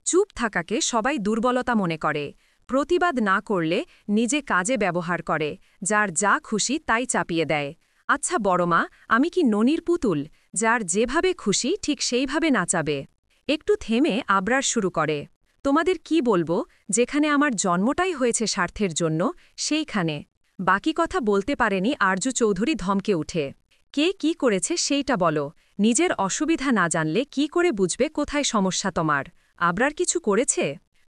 চুপ থাকাকে সবাই দুর্বলতা মনে করে, প্রতিবাদ না করলে নিজে কাজে ব্যবহার করে, যার যা খুশি তাই চাপিয়ে দেয়। আচ্ছা বড়মা, আমি কি ননির পুতুল, যার যেভাবে খুশি ঠিক সেইভাবে নাচাবে? একটু থেমে আবরার শুরু করে, তোমাদের কি বলবো, যেখানে আমার জন্মটাই হয়েছে স্বার্থের জন্য, সেইখানে। বাকি কথা বলতে পারেনি আরজু চৌধুরী ধমকে উঠে, কে কি করেছে সেইটা বলো, নিজের অসুবিধা না জানলে কি করে বুঝবে কোথায় সমস্যা তোমার? আবরার কিছু করেছে?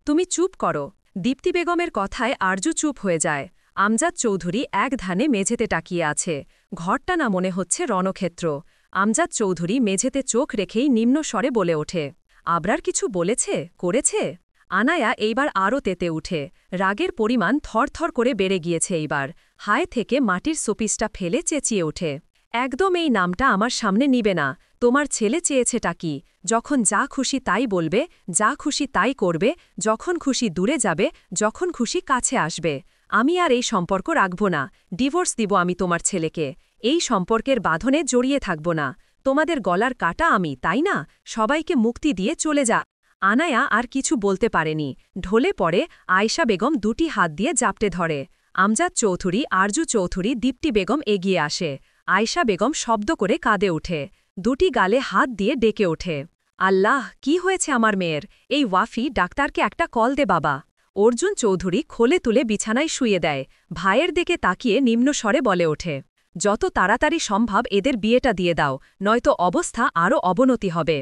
তুমি চুপ করো। দীপ্তি বেগমের কথায় আরজু চুপ হয়ে যায়। আমজাদ চৌধুরী এক ধানে মেঝেতে তাকিয়ে আছে। ঘরটা না মনে হচ্ছে রণক্ষেত্র। আমজাদ চৌধুরী মেঝেতে চোখ রেখেই নিম্ন স্বরে বলে ওঠে, আবরার কিছু বলেছে, করেছে? আনায়া এইবার আরও তেতে উঠে। রাগের পরিমাণ থরথর করে বেড়ে গিয়েছে এইবার। হায় থেকে মাটির সোপিসটা ফেলে চেঁচিয়ে ওঠে, একদম এই নামটা আমার সামনে নিবে না। তোমার ছেলে চেয়েছেটা কি? যখন যা খুশি তাই বলবে, যা খুশি তাই করবে, যখন খুশি দূরে যাবে, যখন খুশি কাছে আসবে। আমি আর এই সম্পর্ক রাখব না। ডিভোর্স দিব আমি তোমার ছেলেকে। এই সম্পর্কের বাঁধনে জড়িয়ে থাকব না। তোমাদের গলার কাটা আমি, তাই না? সবাইকে মুক্তি দিয়ে চলে যা। আনায়া আর কিছু বলতে পারেনি। ঢলে পড়ে আয়শা বেগম দুটি হাত দিয়ে জাপটে ধরে। আমজাদ চৌধুরী, আরজু চৌধুরী, দীপ্তি বেগম এগিয়ে আসে। আয়শা বেগম শব্দ করে কাঁদে ওঠে। দুটি গালে হাত দিয়ে ডেকে ওঠে, আল্লাহ, কি হয়েছে আমার মেয়ের? এই ওয়াফি, ডাক্তারকে একটা কল দে বাবা। অর্জুন চৌধুরী খোলে তুলে বিছানায় শুয়ে দেয়। ভাইয়ের দিকে তাকিয়ে নিম্ন স্বরে বলে ওঠে, যত তাড়াতাড়ি সম্ভব এদের বিয়েটা দিয়ে দাও, নয়তো অবস্থা আরও অবনতি হবে।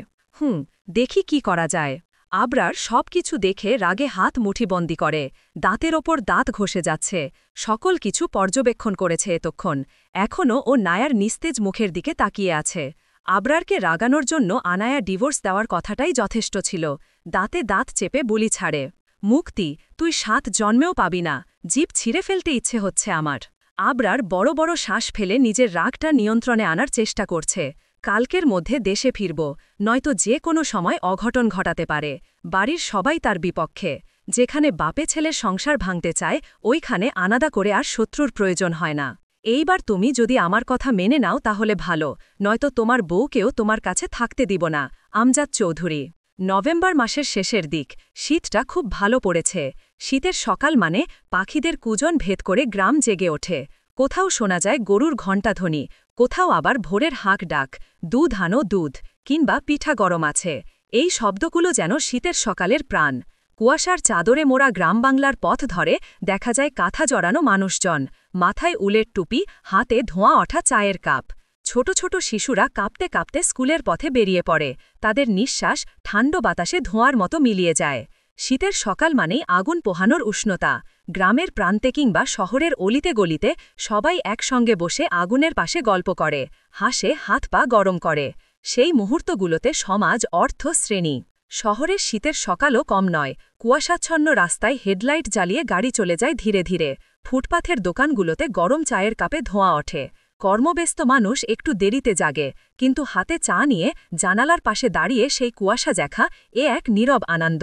দেখি কি করা যায়। আবরার সব কিছু দেখে রাগে হাত মুঠিবন্দি করে। দাঁতের ওপর দাঁত ঘষে যাচ্ছে। সকল কিছু পর্যবেক্ষণ করেছে এতক্ষণ। এখনও ও নায়ার নিস্তেজ মুখের দিকে তাকিয়ে আছে। আবরারকে রাগানোর জন্য আনায়া ডিভোর্স দেওয়ার কথাটাই যথেষ্ট ছিল। দাঁতে দাঁত চেপে বুলি ছাড়ে, মুক্তি তুই 7 জন্মেও পাবি না। জিভ ছিঁড়ে ফেলতে ইচ্ছে হচ্ছে আমার। আবরার বড় বড় শ্বাস ফেলে নিজের রাগটা নিয়ন্ত্রণে আনার চেষ্টা করছে। কালকের মধ্যে দেশে ফিরব, নয়তো যে কোনো সময় অঘটন ঘটাতে পারে। বাড়ির সবাই তার বিপক্ষে। যেখানে বাপে ছেলের সংসার ভাঙতে চায়, ওইখানে আলাদা করে আর শত্রুর প্রয়োজন হয় না। এইবার তুমি যদি আমার কথা মেনে নাও তাহলে ভালো, নয়তো তোমার বউকেও তোমার কাছে থাকতে দিব না। আমজাদ চৌধুরী। নভেম্বর মাসের শেষের দিক। শীতটা খুব ভালো পড়েছে। শীতের সকাল মানে পাখিদের কুজন ভেদ করে গ্রাম জেগে ওঠে। কোথাও শোনা যায় গরুর ঘণ্টাধ্বনি, কোথাও আবার ভোরের হাঁক ডাক, দুধ আনো দুধ, কিংবা পিঠা গরম আছে। এই শব্দগুলো যেন শীতের সকালের প্রাণ। কুয়াশার চাদরে মোড়া গ্রাম বাংলার পথ ধরে দেখা যায় কাঁথা জড়ানো মানুষজন, মাথায় উলের টুপি, হাতে ধোঁয়া ওঠা চায়ের কাপ। ছোট ছোট শিশুরা কাঁপতে কাঁপতে স্কুলের পথে বেরিয়ে পড়ে। তাদের নিঃশ্বাস ঠান্ডা বাতাসে ধোঁয়ার মতো মিলিয়ে যায়। শীতের সকাল মানেই আগুন পোহানোর উষ্ণতা। গ্রামের প্রান্তে কিংবা শহরের অলিতে গলিতে সবাই একসঙ্গে বসে আগুনের পাশে গল্প করে, হাসে, হাত পা গরম করে। সেই মুহূর্তগুলোতে সমাজ, অর্থ, শ্রেণী। শহরের শীতের সকালও কম নয়। কুয়াশাচ্ছন্ন রাস্তায় হেডলাইট জ্বালিয়ে গাড়ি চলে যায় ধীরে ধীরে। ফুটপাথের দোকানগুলোতে গরম চায়ের কাপে ধোঁয়া ওঠে। কর্মব্যস্ত মানুষ একটু দেরিতে জাগে, কিন্তু হাতে চা নিয়ে জানালার পাশে দাঁড়িয়ে সেই কুয়াশা দেখা এক নীরব আনন্দ।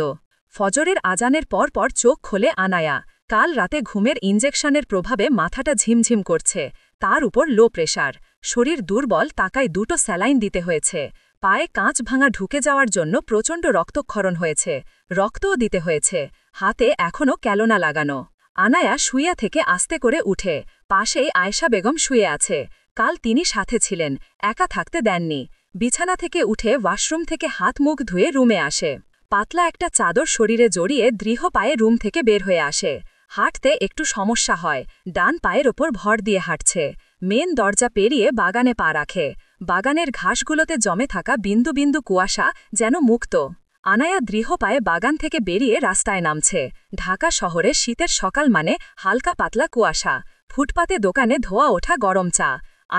ফজরের আজানের পর পর চোখ খোলে আনায়া। কাল রাতে ঘুমের ইঞ্জেকশনের প্রভাবে মাথাটা ঝিমঝিম করছে। তার উপর লো প্রেশার। শরীর দুর্বল, তাকায় 2টো স্যালাইন দিতে হয়েছে। পায়ে কাঁচ ভাঙা ঢুকে যাওয়ার জন্য প্রচণ্ড রক্তক্ষরণ হয়েছে। রক্তও দিতে হয়েছে। হাতে এখনও ক্যালোনা লাগানো। আনায়া শুইয়া থেকে আস্তে করে উঠে। পাশেই আয়েশা বেগম শুয়ে আছে। কাল তিনি সাথে ছিলেন, একা থাকতে দেননি। বিছানা থেকে উঠে ওয়াশরুম থেকে হাত মুখ ধুয়ে রুমে আসে। পাতলা একটা চাদর শরীরে জড়িয়ে দৃঢ় পায়ে রুম থেকে বের হয়ে আসে। হাঁটতে একটু সমস্যা হয়, ডান পায়ের ওপর ভর দিয়ে হাঁটছে। মেন দরজা পেরিয়ে বাগানে পা রাখে। বাগানের ঘাসগুলোতে জমে থাকা বিন্দু বিন্দু কুয়াশা যেন মুক্ত। আনায়া দৃঢ় পায়ে বাগান থেকে বেরিয়ে রাস্তায় নামছে। ঢাকা শহরে শীতের সকাল মানে হালকা পাতলা কুয়াশা। ফুটপাতে দোকানে ধোয়া ওঠা গরম চা।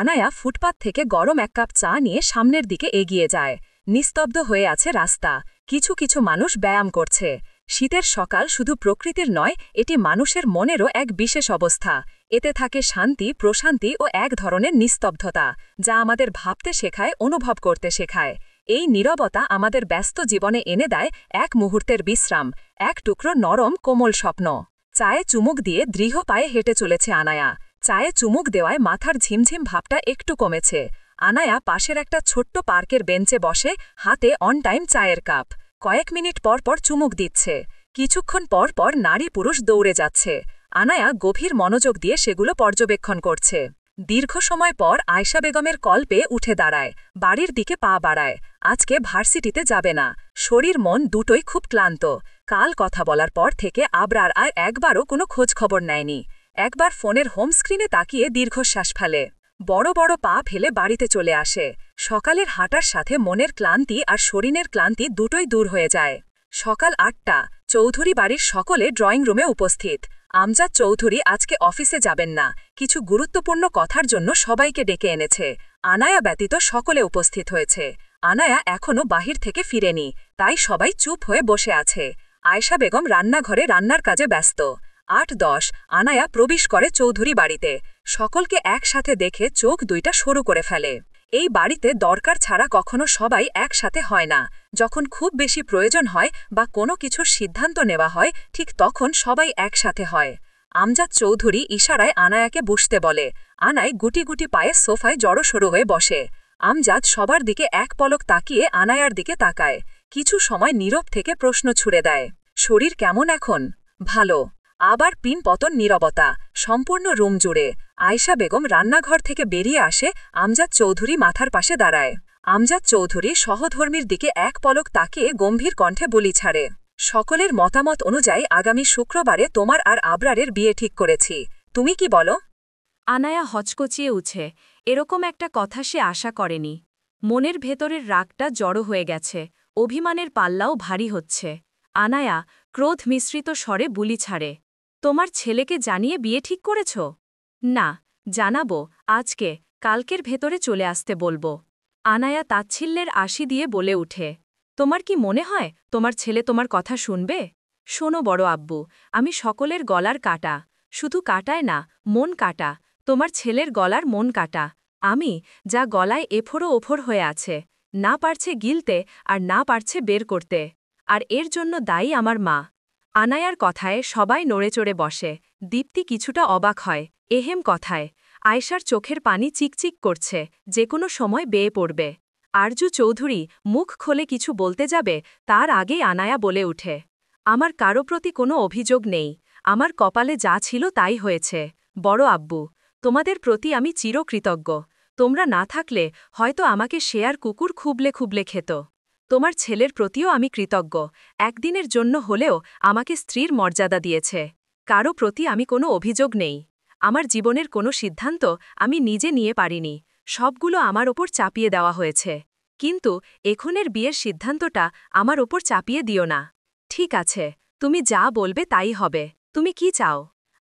আনায়া ফুটপাত থেকে গরম 1 কাপ চা নিয়ে সামনের দিকে এগিয়ে যায়। নিস্তব্ধ হয়ে আছে রাস্তা। কিছু কিছু মানুষ ব্যায়াম করছে। শীতের সকাল শুধু প্রকৃতির নয়, এটি মানুষের মনেরও এক বিশেষ অবস্থা। এতে থাকে শান্তি, প্রশান্তি ও এক ধরনের নিস্তব্ধতা, যা আমাদের ভাবতে শেখায়, অনুভব করতে শেখায়। এই নীরবতা আমাদের ব্যস্ত জীবনে এনে দেয় এক মুহূর্তের বিশ্রাম, এক টুকরো নরম কোমল স্বপ্ন। চায়ে চুমুক দিয়ে দৃঢ় পায়ে হেঁটে চলেছে আনায়া। চায়ে চুমুক দেওয়ায় মাথার ঝিমঝিম ভাবটা একটু কমেছে। আনায়া পাশের একটা ছোট্ট পার্কের বেঞ্চে বসে, হাতে অন টাইম চায়ের কাপ। কয়েক মিনিট পর পর চুমুক দিচ্ছে। কিছুক্ষণ পর পর নারী পুরুষ দৌড়ে যাচ্ছে। আনায়া গভীর মনোযোগ দিয়ে সেগুলো পর্যবেক্ষণ করছে। দীর্ঘ সময় পর আয়েশা বেগমের কল পেয়ে উঠে দাঁড়ায়, বাড়ির দিকে পা বাড়ায়। আজকে ভার্সিটিতে যাবে না। শরীর মন দুটোই খুব ক্লান্ত। কাল কথা বলার পর থেকে আবরার আর একবারও কোনো খোঁজ খবর নেয়নি। একবার ফোনের হোম স্ক্রিনে তাকিয়ে দীর্ঘশ্বাস ফেলে। বড় বড় পা ফেলে বাড়িতে চলে আসে। সকালের হাঁটার সাথে মনের ক্লান্তি আর শরীরের ক্লান্তি দুটোই দূর হয়ে যায়। সকাল 8টা। চৌধুরী বাড়ির সকলে ড্রয়িং রুমে উপস্থিত। আমজাদ চৌধুরী আজকে অফিসে যাবেন না, কিছু গুরুত্বপূর্ণ কথার জন্য সবাইকে ডেকে এনেছে। আনায়া ব্যতীত সকলে উপস্থিত হয়েছে। আনায়া এখনও বাহির থেকে ফিরেনি, তাই সবাই চুপ হয়ে বসে আছে। আয়েশা বেগম রান্নাঘরে রান্নার কাজে ব্যস্ত। ৮-১০ আনায়া প্রবেশ করে চৌধুরী বাড়িতে। সকলকে একসাথে দেখে চোখ দুইটা সরু করে ফেলে। এই বাড়িতে দরকার ছাড়া কখনো সবাই একসাথে হয় না। যখন খুব বেশি প্রয়োজন হয় বা কোনো কিছুর সিদ্ধান্ত নেওয়া হয়, ঠিক তখন সবাই একসাথে হয়। আমজাদ চৌধুরী ইশারায় আনায়াকে বসতে বলে। আনায় গুটি গুটি পায়ে সোফায় জড়সড়ো হয়ে বসে। আমজাদ সবার দিকে এক পলক তাকিয়ে আনায়ার দিকে তাকায়। কিছু সময় নীরব থেকে প্রশ্ন ছুড়ে দেয়, শরীর কেমন এখন? ভালো। আবার পিন পতন নীরবতা সম্পূর্ণ রুম জুড়ে। আয়েশা বেগম রান্নাঘর থেকে বেরিয়ে আসে। আমজাদ চৌধুরী মাথার পাশে দাঁড়ায়। আমজাদ চৌধুরী সহধর্মীর দিকে এক পলক তাকিয়ে গম্ভীর কণ্ঠে বলি ছাড়ে, সকলের মতামত অনুযায়ী আগামী শুক্রবারে তোমার আর আবরারের বিয়ে ঠিক করেছি। তুমি কি বলো? আনায়া হচকচিয়ে উঠে। এরকম একটা কথা সে আশা করেনি। মনের ভেতরের রাগটা জড়ো হয়ে গেছে, অভিমানের পাল্লাও ভারী হচ্ছে। আনায়া ক্রোধ মিশ্রিত স্বরে বুলি ছাড়ে, তোমার ছেলেকে জানিয়ে বিয়ে ঠিক করেছ? না, জানাবো আজকে, কালকের ভেতরে চলে আসতে বলবো। আনায়া তাচ্ছিল্যের আশি দিয়ে বলে উঠে, তোমার কি মনে হয় তোমার ছেলে তোমার কথা শুনবে? শোনো বড় আব্বু, আমি সকলের গলার কাটা, শুধু কাটায় না, মন কাটা। তোমার ছেলের গলার মন কাটা আমি, যা গলায় এফোড়ো ওফোর হয়ে আছে, না পারছে গিলতে আর না পারছে বের করতে। আর এর জন্য দায়ী আমার মা। আনায়ার কথায় সবাই নড়েচড়ে বসে। দীপ্তি কিছুটা অবাক হয় এহেম কথায়। আয়েশার চোখের পানি চিকচিক করছে, যে কোনো সময় বেয়ে পড়বে। আরজু চৌধুরী মুখ খোলে কিছু বলতে যাবে, তার আগেই আনায়া বলে উঠে, আমার কারো প্রতি কোনো অভিযোগ নেই। আমার কপালে যা ছিল তাই হয়েছে। বড় আব্বু, তোমাদের প্রতি আমি চিরকৃতজ্ঞ। তোমরা না থাকলে হয়তো আমাকে শেয়ার কুকুর খুবলে খুবলে খেত। তোমার ছেলের প্রতিও আমি কৃতজ্ঞ, একদিনের জন্য হলেও আমাকে স্ত্রীর মর্যাদা দিয়েছে। কারো প্রতি আমি কোনো অভিযোগ নেই। আমার জীবনের কোনো সিদ্ধান্ত আমি নিজে নিয়ে পারিনি, সবগুলো আমার ওপর চাপিয়ে দেওয়া হয়েছে। কিন্তু এখনের বিয়ের সিদ্ধান্তটা আমার ওপর চাপিয়ে দিও না। ঠিক আছে, তুমি যা বলবে তাই হবে। তুমি কি চাও?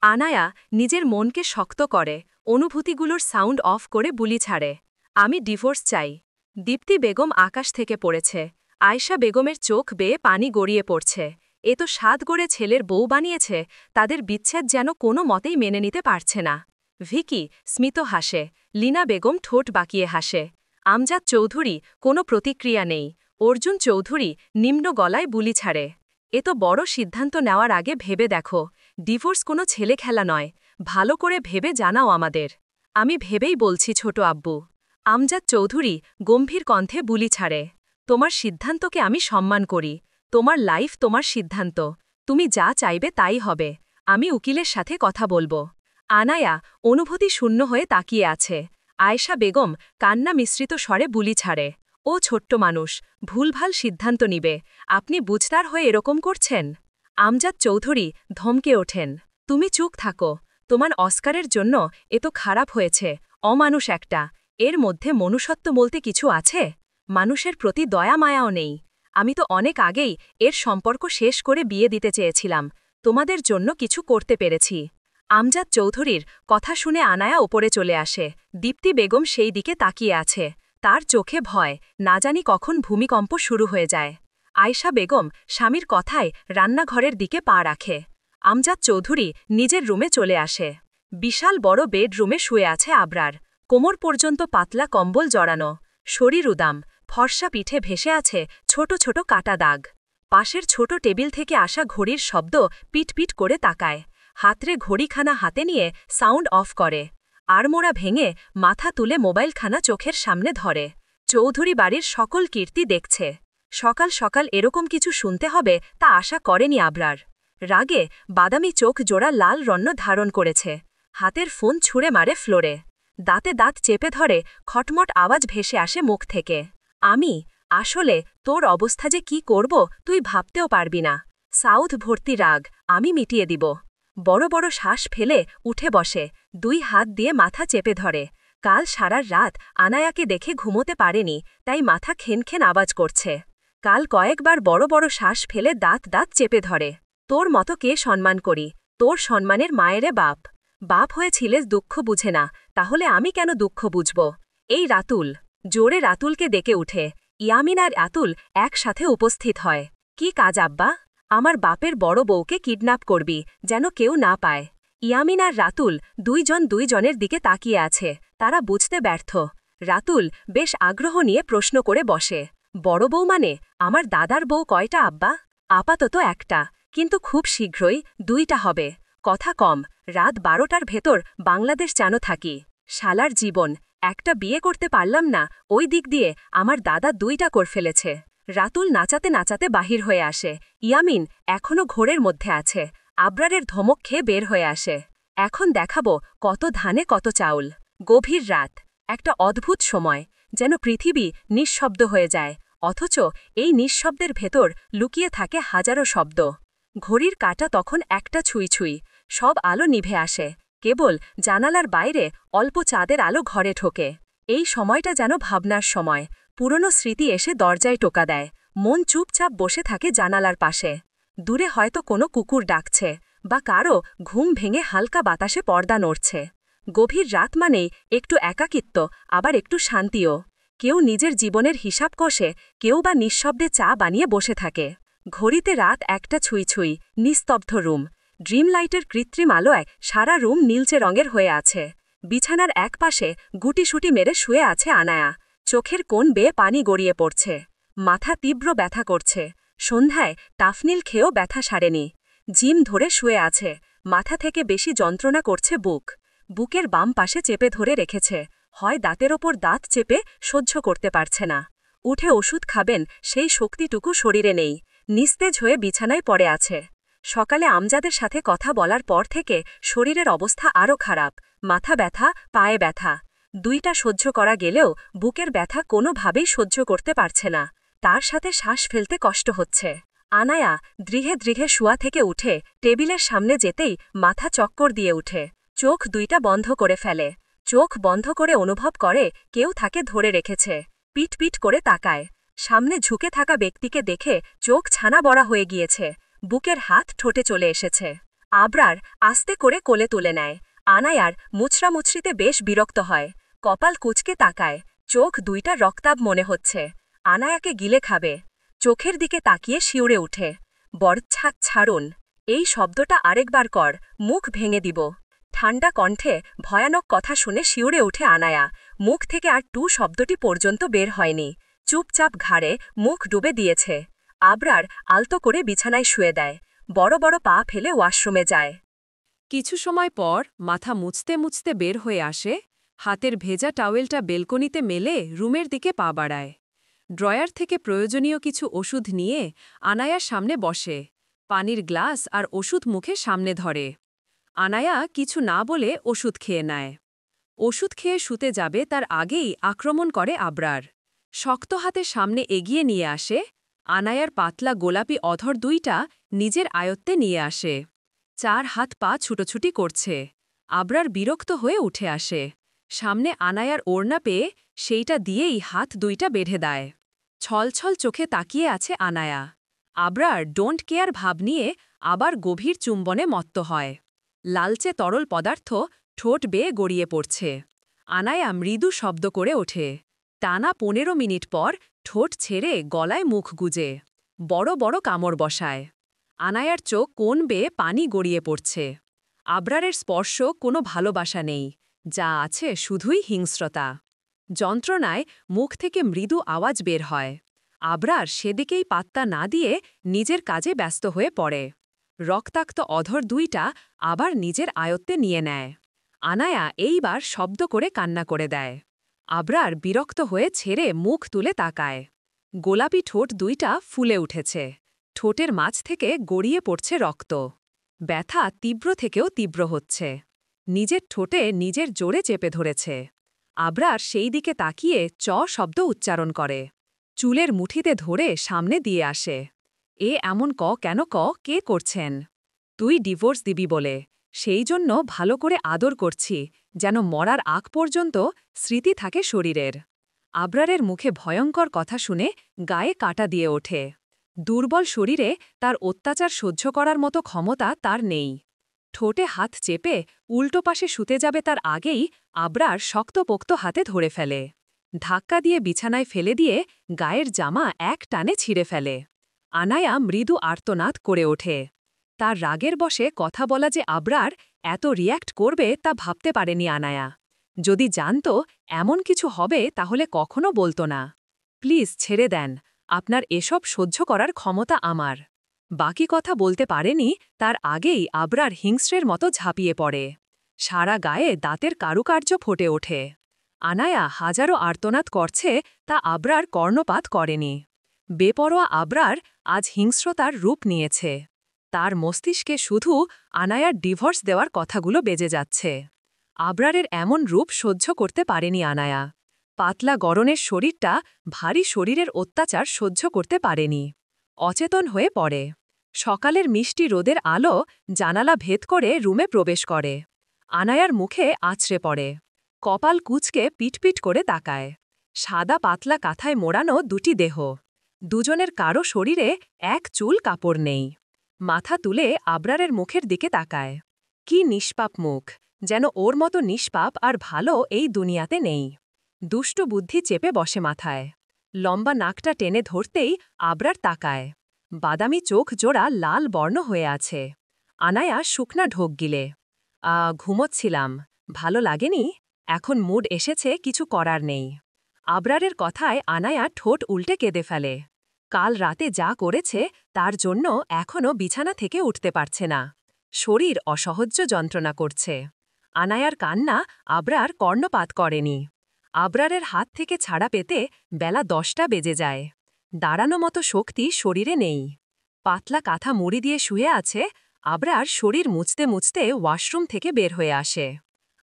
আনায়া নিজের মনকে শক্ত করে, অনুভূতিগুলোর সাউন্ড অফ করে বুলি ছাড়ে, আমি ডিভোর্স চাই। দীপ্তি বেগম আকাশ থেকে পড়েছে। আয়েশা বেগমের চোখ বেয়ে পানি গড়িয়ে পড়ছে। এ তো সাত গড়ে ছেলের বউ বানিয়েছে, তাদের বিচ্ছেদ যেন কোনো মতেই মেনে নিতে পারছে না। ভিকি স্মিত হাসে, লীনা বেগম ঠোঁট বাঁকিয়ে হাসে। আমজাদ চৌধুরী কোনো প্রতিক্রিয়া নেই। অর্জুন চৌধুরী নিম্ন গলায় বুলি ছাড়ে, এ তো বড় সিদ্ধান্ত নেওয়ার আগে ভেবে দেখো। ডিভোর্স কোনো ছেলে খেলা নয়, ভালো করে ভেবে জানাও আমাদের। আমি ভেবেই বলছি ছোট আব্বু। আমজাদ চৌধুরী গম্ভীর কণ্ঠে বুলি ছাড়ে, তোমার সিদ্ধান্তকে আমি সম্মান করি। তোমার লাইফ তোমার সিদ্ধান্ত, তুমি যা চাইবে তাই হবে। আমি উকিলের সাথে কথা বলবো। আনায়া অনুভূতি শূন্য হয়ে তাকিয়ে আছে। আয়েশা বেগম কান্না মিশ্রিত স্বরে বুলি ছাড়ে, ও ছোট্ট মানুষ, ভুলভাল সিদ্ধান্ত নিবে, আপনি বুঝতার হয়ে এরকম করছেন? আমজাদ চৌধুরী ধমকে ওঠেন, তুমি চুপ থাকো। তোমার অস্কারের জন্য এ তো খারাপ হয়েছে, অমানুষ একটা। এর মধ্যে মনুষ্যত্ব বলতে কিছু আছে? মানুষের প্রতি দয়া মায়াও নেই। আমি তো অনেক আগেই এর সম্পর্ক শেষ করে বিয়ে দিতে চেয়েছিলাম, তোমাদের জন্য কিছু করতে পেরেছি। আমজাদ চৌধুরীর কথা শুনে আনায়া ওপরে চলে আসে। দীপ্তি বেগম সেই দিকে তাকিয়ে আছে, তার চোখে ভয়, না জানি কখন ভূমিকম্প শুরু হয়ে যায়। আয়েশা বেগম স্বামীর কথায় রান্নাঘরের দিকে পা রাখে। আমজাদ চৌধুরী নিজের রুমে চলে আসে। বিশাল বড় বেডরুমে শুয়ে আছে আবরার, কোমর পর্যন্ত পাতলা কম্বল জড়ানো, শরীর উদাম, ফর্সা পিঠে ভেসে আছে ছোট ছোট কাটা দাগ। পাশের ছোট টেবিল থেকে আসা ঘড়ির শব্দ পিটপিট করে তাকায়। হাতরে ঘড়িখানা হাতে নিয়ে সাউন্ড অফ করে। আড়মোড়া ভেঙে মাথা তুলে মোবাইলখানা চোখের সামনে ধরে। চৌধুরী বাড়ির সকল কীর্তি দেখছে। সকাল সকাল এরকম কিছু শুনতে হবে তা আশা করেনি আবরার। রাগে বাদামি চোখ জোড়া লাল রন্ন ধারণ করেছে। হাতের ফোন ছুঁড়ে মারে ফ্লোরে। দাঁতে দাঁত চেপে ধরে, খটমট আওয়াজ ভেসে আসে মুখ থেকে, আমি আসলে তোর অবস্থা যে কি করব তুই ভাবতেও পারবি না। সাউথ ভর্তি রাগ আমি মিটিয়ে দিব। বড় বড় শ্বাস ফেলে উঠে বসে, দুই হাত দিয়ে মাথা চেপে ধরে। কাল সারা রাত আনায়াকে দেখে ঘুমোতে পারেনি, তাই মাথা খেনখেন আওয়াজ করছে। কাল কয়েকবার বড় বড় শ্বাস ফেলে দাঁত দাঁত চেপে ধরে। তোর মতো কে সম্মান করি, তোর সম্মানের মায়েরে বাপ। বাপ হয়েছিলে দুঃখ বুঝে না, তাহলে আমি কেন দুঃখ বুঝব? এই রাতুল। জোরে রাতুলকে ডেকে উঠে। ইয়ামিন আর রাতুল একসাথে উপস্থিত হয়। কি কাজ আব্বা? আমার বাপের বড় বউকে কিডন্যাপ করবি, যেন কেউ না পায়। ইয়ামিন আর রাতুল দুইজন দুইজনের দিকে তাকিয়ে আছে, তারা বুঝতে ব্যর্থ। রাতুল বেশ আগ্রহ নিয়ে প্রশ্ন করে বসে। বড় বউ মানে আমার দাদার বউ কয়টা আব্বা? আপাতত একটা, কিন্তু খুব শীঘ্রই দুইটা হবে। কথা কম, রাত 12টার ভেতর বাংলাদেশ যেন থাকি। শালার জীবন, একটা বিয়ে করতে পারলাম না, ওই দিক দিয়ে আমার দাদা দুইটা কর ফেলেছে। রাতুল নাচাতে নাচাতে বাহির হয়ে আসে। ইয়ামিন এখনও ঘোরের মধ্যে আছে। আবরারের ধমক খেয়ে বের হয়ে আসে। এখন দেখাবো কত ধানে কত চাউল। গভীর রাত, একটা অদ্ভুত সময়, যেন পৃথিবী নিঃশব্দ হয়ে যায়, অথচ এই নিঃশব্দের ভেতর লুকিয়ে থাকে হাজারো শব্দ। ঘড়ির কাঁটা তখন একটা ছুঁই ছুঁই, সব আলো নিভে আসে, কেবল জানালার বাইরে অল্প চাঁদের আলো ঘরে ঠোকে। এই সময়টা যেন ভাবনার সময়, পুরনো স্মৃতি এসে দরজায় টোকা দেয়। মন চুপচাপ বসে থাকে জানালার পাশে। দূরে হয়তো কোনো কুকুর ডাকছে, বা কারো ঘুম ভেঙে হালকা বাতাসে পর্দা নড়ছে। গভীর রাত মানেই একটু একাকিত্ব, আবার একটু শান্তিও। কেউ নিজের জীবনের হিসাব কষে, কেউ বা নিঃশব্দে চা বানিয়ে বসে থাকে। ঘড়িতে রাত একটা ছুঁই ছুঁই, নিস্তব্ধ রুম। ড্রিম লাইটের কৃত্রিম আলোয় সারা রুম নীলচে রঙের হয়ে আছে। বিছানার এক পাশে গুটিসুটি মেরে শুয়ে আছে আনায়া। চোখের কোণ বেয়ে পানি গড়িয়ে পড়ছে। মাথা তীব্র ব্যথা করছে। সন্ধ্যায় টাফনিল খেয়েও ব্যথা সারেনি। জিম ধরে শুয়ে আছে। মাথা থেকে বেশি যন্ত্রণা করছে বুক। বুকের বাম পাশে চেপে ধরে রেখেছে, হয় দাঁতের ওপর দাঁত চেপে সহ্য করতে পারছে না। উঠে ওষুধ খাবেন সেই শক্তিটুকু শরীরে নেই। নিস্তেজ হয়ে বিছানায় পড়ে আছে। সকালে আমজাদের সাথে কথা বলার পর থেকে শরীরের অবস্থা আরও খারাপ। মাথা ব্যথা, পায়ে ব্যথা। দুইটা সহ্য করা গেলেও বুকের ব্যথা কোনোভাবেই সহ্য করতে পারছে না। তার সাথে শ্বাস ফেলতে কষ্ট হচ্ছে। আনায়া দৃঢ়ে দৃঢ়ে শুয়া থেকে উঠে টেবিলের সামনে যেতেই মাথা চক্কর দিয়ে উঠে। চোখ দুইটা বন্ধ করে ফেলে। চোখ বন্ধ করে অনুভব করে কেউ তাকে ধরে রেখেছে। পিট পিট করে তাকায়। সামনে ঝুঁকে থাকা ব্যক্তিকে দেখে চোখ ছানা বড়া হয়ে গিয়েছে। বুকের হাত ঠোঁটে চলে এসেছে। আবরার আস্তে করে কোলে তুলে নেয়। আনায়ার মুচড়ামুচড়িতে বেশ বিরক্ত হয়। কপাল কুঁচকে তাকায়। চোখ দুইটা রক্তাভ মনে হচ্ছে। আনায়াকে গিলে খাবে। চোখের দিকে তাকিয়ে শিউরে উঠে। ছাড়ুন। এই শব্দটা আরেকবার কর, মুখ ভেঙে দিব। ঠান্ডা কণ্ঠে ভয়ানক কথা শুনে শিউরে উঠে আনায়া। মুখ থেকে আর টু শব্দটি পর্যন্ত বের হয়নি। চুপচাপ ঘাড়ে মুখ ডুবে দিয়েছে। আবরার আলতো করে বিছানায় শুয়ে দেয়। বড় বড় পা ফেলে ওয়াশরুমে যায়। কিছু সময় পর মাথা মুছতে মুছতে বের হয়ে আসে। হাতের ভেজা টাওয়েলটা বেলকনিতে মেলে রুমের দিকে পা বাড়ায়। ড্রয়ার থেকে প্রয়োজনীয় কিছু ওষুধ নিয়ে আনায়ার সামনে বসে। পানির গ্লাস আর ওষুধ মুখে সামনে ধরে। আনায়া কিছু না বলে ওষুধ খেয়ে নেয়। ওষুধ খেয়ে শুতে যাবে তার আগেই আক্রমণ করে আবরার। শক্ত হাতে সামনে এগিয়ে নিয়ে আসে। আনায়ার পাতলা গোলাপি অধর দুইটা নিজের আয়ত্তে নিয়ে আসে। 4 হাত পা ছুটোছুটি করছে। আবরার বিরক্ত হয়ে উঠে আসে। সামনে আনায়ার ওড়না পেয়ে সেইটা দিয়েই হাত দুইটা বেঁধে দেয়। ছলছল চোখে তাকিয়ে আছে আনায়া। আবরার ডোন্ট কেয়ার ভাব নিয়ে আবার গভীর চুম্বনে মত্ত হয়। লালচে তরল পদার্থ ঠোঁট বেয়ে গড়িয়ে পড়ছে। আনায়া মৃদু শব্দ করে ওঠে। টানা 15 মিনিট পর ঠোঁট ছেড়ে গলায় মুখ গুজে বড় বড় কামড় বসায়। আনায়ার চোখ কোণ বেয়ে পানি গড়িয়ে পড়ছে। আবরারের স্পর্শ কোনো ভালোবাসা নেই, যা আছে শুধুই হিংস্রতা। যন্ত্রণায় মুখ থেকে মৃদু আওয়াজ বের হয়। আবরার সেদিকেই পাত্তা না দিয়ে নিজের কাজে ব্যস্ত হয়ে পড়ে। রক্তাক্ত অধর দুইটা আবার নিজের আয়ত্তে নিয়ে নেয়। আনায়া এইবার শব্দ করে কান্না করে দেয়। আবরার বিরক্ত হয়ে ছেড়ে মুখ তুলে তাকায়। গোলাপি ঠোঁট দুইটা ফুলে উঠেছে। ঠোঁটের মাঝ থেকে গড়িয়ে পড়ছে রক্ত। ব্যথা তীব্র থেকেও তীব্র হচ্ছে। নিজের ঠোঁটে নিজের জোরে চেপে ধরেছে। আবরার সেই দিকে তাকিয়ে শব্দ উচ্চারণ করে। চুলের মুঠিতে ধরে সামনে দিয়ে আসে। এমন কেন কে করছেন? তুই ডিভোর্স দিবি বলে, সেই জন্য ভালো করে আদর করছি, যেন মরার আগ পর্যন্ত স্মৃতি থাকে শরীরের। আবরারের মুখে ভয়ঙ্কর কথা শুনে গায়ে কাঁটা দিয়ে ওঠে। দুর্বল শরীরে তার অত্যাচার সহ্য করার মতো ক্ষমতা তার নেই। ঠোঁটে হাত চেপে উল্টো পাশে শুতে যাবে তার আগেই আবরার শক্তপোক্ত হাতে ধরে ফেলে। ধাক্কা দিয়ে বিছানায় ফেলে দিয়ে গায়ের জামা এক টানে ছিঁড়ে ফেলে। আনায়া মৃদু আর্তনাদ করে ওঠে। তার রাগের বশে কথা বলা যে আবরার এত রিয়্যাক্ট করবে তা ভাবতে পারেনি আনায়া। যদি জানত এমন কিছু হবে তাহলে কখনো বলতো না। প্লিজ ছেড়ে দেন, আপনার এসব সহ্য করার ক্ষমতা আমার। বাকি কথা বলতে পারেনি তার আগেই আবরার হিংস্রের মতো ঝাঁপিয়ে পড়ে। সারা গায়ে দাঁতের কারুকার্য ফুটে ওঠে। আনায়া হাজারো আর্তনাদ করছে তা আবরার কর্ণপাত করেনি। বেপরোয়া আবরার আজ হিংস্রতার রূপ নিয়েছে। তার মস্তিষ্কে শুধু আনায়ার ডিভোর্স দেওয়ার কথাগুলো বেজে যাচ্ছে। আবরারের এমন রূপ সহ্য করতে পারেনি আনায়া। পাতলা গরনের শরীরটা ভারী শরীরের অত্যাচার সহ্য করতে পারেনি। অচেতন হয়ে পড়ে। সকালের মিষ্টি রোদের আলো জানালা ভেদ করে রুমে প্রবেশ করে। আনায়ার মুখে আছড়ে পড়ে। কপাল কুঁচকে পিটপিট করে তাকায়। সাদা পাতলা কাঁথায় মোড়ানো দুটি দেহ। দুজনের কারো শরীরে এক চুল কাপড় নেই। মাথা তুলে আবরারের মুখের দিকে তাকায়। কি নিষ্পাপ মুখ, যেন ওর মতো নিষ্পাপ আর ভালো এই দুনিয়াতে নেই। দুষ্টু বুদ্ধি চেপে বসে মাথায়। লম্বা নাকটা টেনে ধরতেই আবরার তাকায়। বাদামি চোখ জোড়া লাল বর্ণ হয়ে আছে। আনায়া শুকনা ঢোক গিলে। ঘুমোচ্ছিলাম, ভালো লাগেনি, এখন মুড এসেছে, কিছু করার নেই। আবরারের কথায় আনায়া ঠোঁট উল্টে কেঁদে ফেলে। কাল রাতে যা করেছে তার জন্য এখনও বিছানা থেকে উঠতে পারছে না। শরীর অসহ্য যন্ত্রণা করছে। আনায়ার কান্না আবরার কর্ণপাত করেনি। আবরারের হাত থেকে ছাড়া পেতে বেলা 10টা বেজে যায়। দাঁড়ানো মতো শক্তি শরীরে নেই। পাতলা কাঁথা মুড়ি দিয়ে শুয়ে আছে। আবরার শরীর মুছতে মুছতে ওয়াশরুম থেকে বের হয়ে আসে।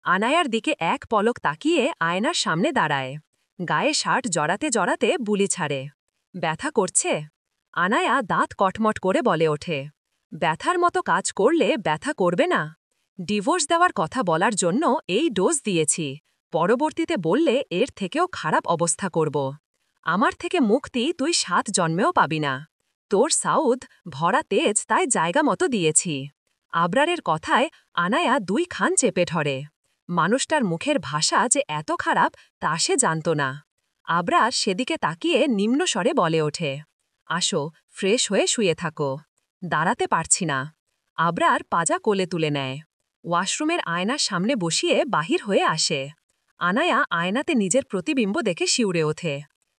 আনায়ার দিকে এক পলক তাকিয়ে আয়নার সামনে দাঁড়ায়। গায়ে শার্ট জড়াতে জড়াতে বুলি ছাড়ে। ব্যথা করছে? আনায়া দাঁত কটমট করে বলে ওঠে। ব্যথার মতো কাজ করলে ব্যথা করবে না? ডিভোর্স দেওয়ার কথা বলার জন্য এই ডোজ দিয়েছি, পরবর্তীতে বললে এর থেকেও খারাপ অবস্থা করব। আমার থেকে মুক্তি তুই 7 জন্মেও পাবি না। তোর সাউথ ভরা তেজ তাই জায়গা মতো দিয়েছি। আবরারের কথায় আনায়া 2 খান চেপে ধরে। মানুষটার মুখের ভাষা যে এত খারাপ তা সে জানত না। আবরার সেদিকে তাকিয়ে নিম্নস্বরে বলে ওঠে, আসো, ফ্রেশ হয়ে শুয়ে থাকো। দাঁড়াতে পারছি না। আবরার পাজা কোলে তুলে নেয়। ওয়াশরুমের আয়নার সামনে বসিয়ে বাহির হয়ে আসে। আনায়া আয়নাতে নিজের প্রতিবিম্ব দেখে শিউরে ওঠে।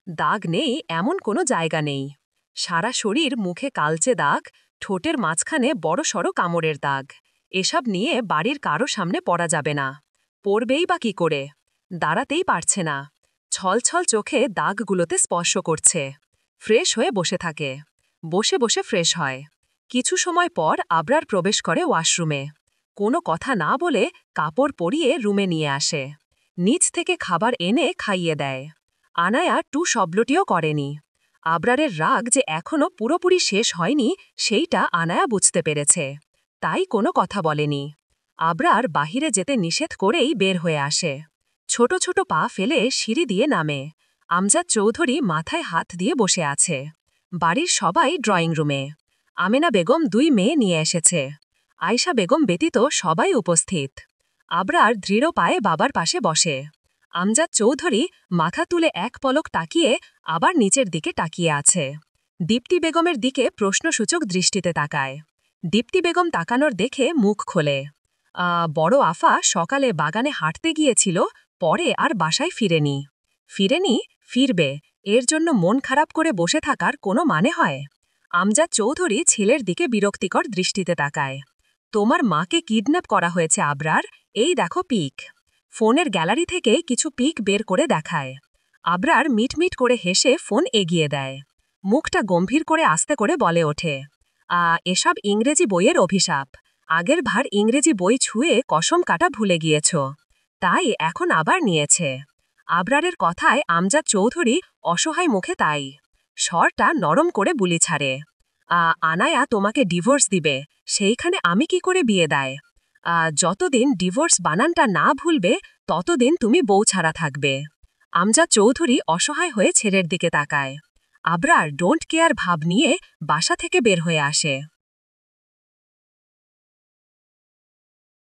দাগ নেই এমন কোনো জায়গা নেই। সারা শরীর মুখে কালচে দাগ, ঠোঁটের মাঝখানে বড়সড় কামড়ের দাগ। এসব নিয়ে বাড়ির কারো সামনে পড়া যাবে না। পড়বেই বা কি করে? দাঁড়াতেই পারছে না। ছলছল চোখে দাগগুলোতে স্পর্শ করছে। ফ্রেশ হয়ে বসে থাকে। বসে বসে ফ্রেশ হয়। কিছু সময় পর আবরার প্রবেশ করে ওয়াশরুমে। কোনো কথা না বলে কাপড় পরিয়ে রুমে নিয়ে আসে। নিচ থেকে খাবার এনে খাইয়ে দেয়। আনায়া টু শব্দটিও করেনি। আবরারের রাগ যে এখনও পুরোপুরি শেষ হয়নি সেইটা আনায়া বুঝতে পেরেছে। তাই কোনো কথা বলেনি। আবরার বাহিরে যেতে নিষেধ করেই বের হয়ে আসে। ছোট ছোট পা ফেলে সিঁড়ি দিয়ে নামে। আমজাদ চৌধুরী মাথায় হাত দিয়ে বসে আছে। বাড়ির সবাই ড্রয়িং রুমে। আমেনা বেগম 2 মেয়ে নিয়ে এসেছে। আয়শা বেগম ব্যতীত সবাই উপস্থিত। আবরার দৃঢ় পায়ে বাবার পাশে বসে। আমজাদ চৌধুরী মাথা তুলে এক পলক তাকিয়ে আবার নিচের দিকে তাকিয়ে আছে। দীপ্তি বেগমের দিকে প্রশ্নসূচক দৃষ্টিতে তাকায়। দীপ্তি বেগম তাকানোর দেখে মুখ খোলে। বড় আফা সকালে বাগানে হাঁটতে গিয়েছিল, পরে আর বাসায় ফিরেনি। ফিরেনি? ফিরবে, এর জন্য মন খারাপ করে বসে থাকার কোনো মানে হয়? আমজাদ চৌধুরী ছেলের দিকে বিরক্তিকর দৃষ্টিতে তাকায়। তোমার মাকে কিডন্যাপ করা হয়েছে আবরার, এই দেখো পিক। ফোনের গ্যালারি থেকে কিছু পিক বের করে দেখায়। আবরার মিটমিট করে হেসে ফোন এগিয়ে দেয়। মুখটা গম্ভীর করে আস্তে করে বলে ওঠে, এসব ইংরেজি বইয়ের অভিশাপ। আগের ভার ইংরেজি বই ছুঁয়ে কসম কাটা ভুলে গিয়েছ, তাই এখন আবার নিয়েছে। আবরারের কথায় আমজাদ চৌধুরী অসহায় মুখে তাই। স্বরটা নরম করে বুলি ছাড়ে। আনায়া তোমাকে ডিভোর্স দিবে, সেইখানে আমি কি করে বিয়ে দেয়? যতদিন ডিভোর্স বানানটা না ভুলবে ততদিন তুমি বউ ছাড়া থাকবে। আমজাদ চৌধুরী অসহায় হয়ে ছেলের দিকে তাকায়। আবরার ডোন্ট কেয়ার ভাব নিয়ে বাসা থেকে বের হয়ে আসে।